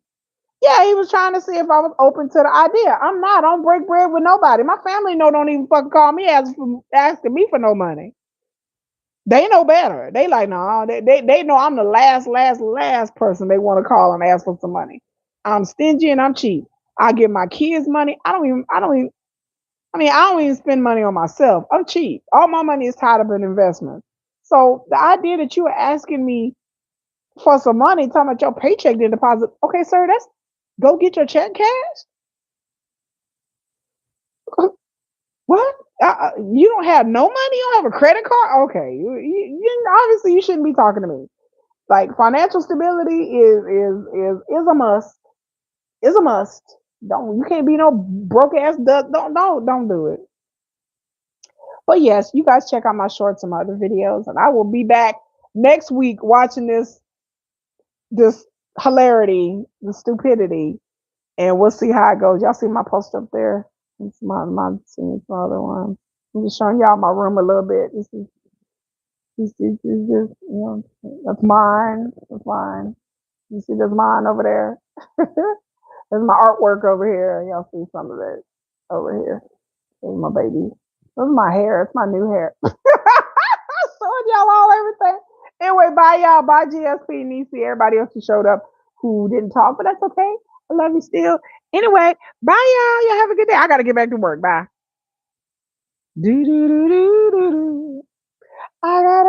Yeah, he was trying to see if I was open to the idea. I'm not. I don't break bread with nobody. My family don't even fucking call me asking me for no money. They know better. They like, no, they know I'm the last person they want to call and ask for some money. I'm stingy and I'm cheap. I give my kids money. I don't even spend money on myself. I'm cheap. All my money is tied up in investments. So the idea that you were asking me for some money, talking about your paycheck didn't deposit. Okay, sir, that's go get your check cash. What? You don't have no money? You don't have a credit card? Okay, obviously you shouldn't be talking to me. Like financial stability is a must. Is a must. Don't you can't be no broke ass duck. Don't do it. But yes, you guys check out my shorts and my other videos, and I will be back next week watching this hilarity, the stupidity, and we'll see how it goes. Y'all see my post up there? It's my other one. I'm just showing y'all my room a little bit. This is just, that's mine. That's mine. You see, there's mine over there. There's my artwork over here. Y'all see some of it over here. There's my baby. This is my hair. It's my new hair. Showing y'all all everything. Anyway, bye y'all. Bye GSP, Niecy, everybody else who showed up who didn't talk, but that's okay. I love you still. Anyway, bye y'all. Y'all have a good day. I gotta get back to work. Bye. Do do do do do do. I gotta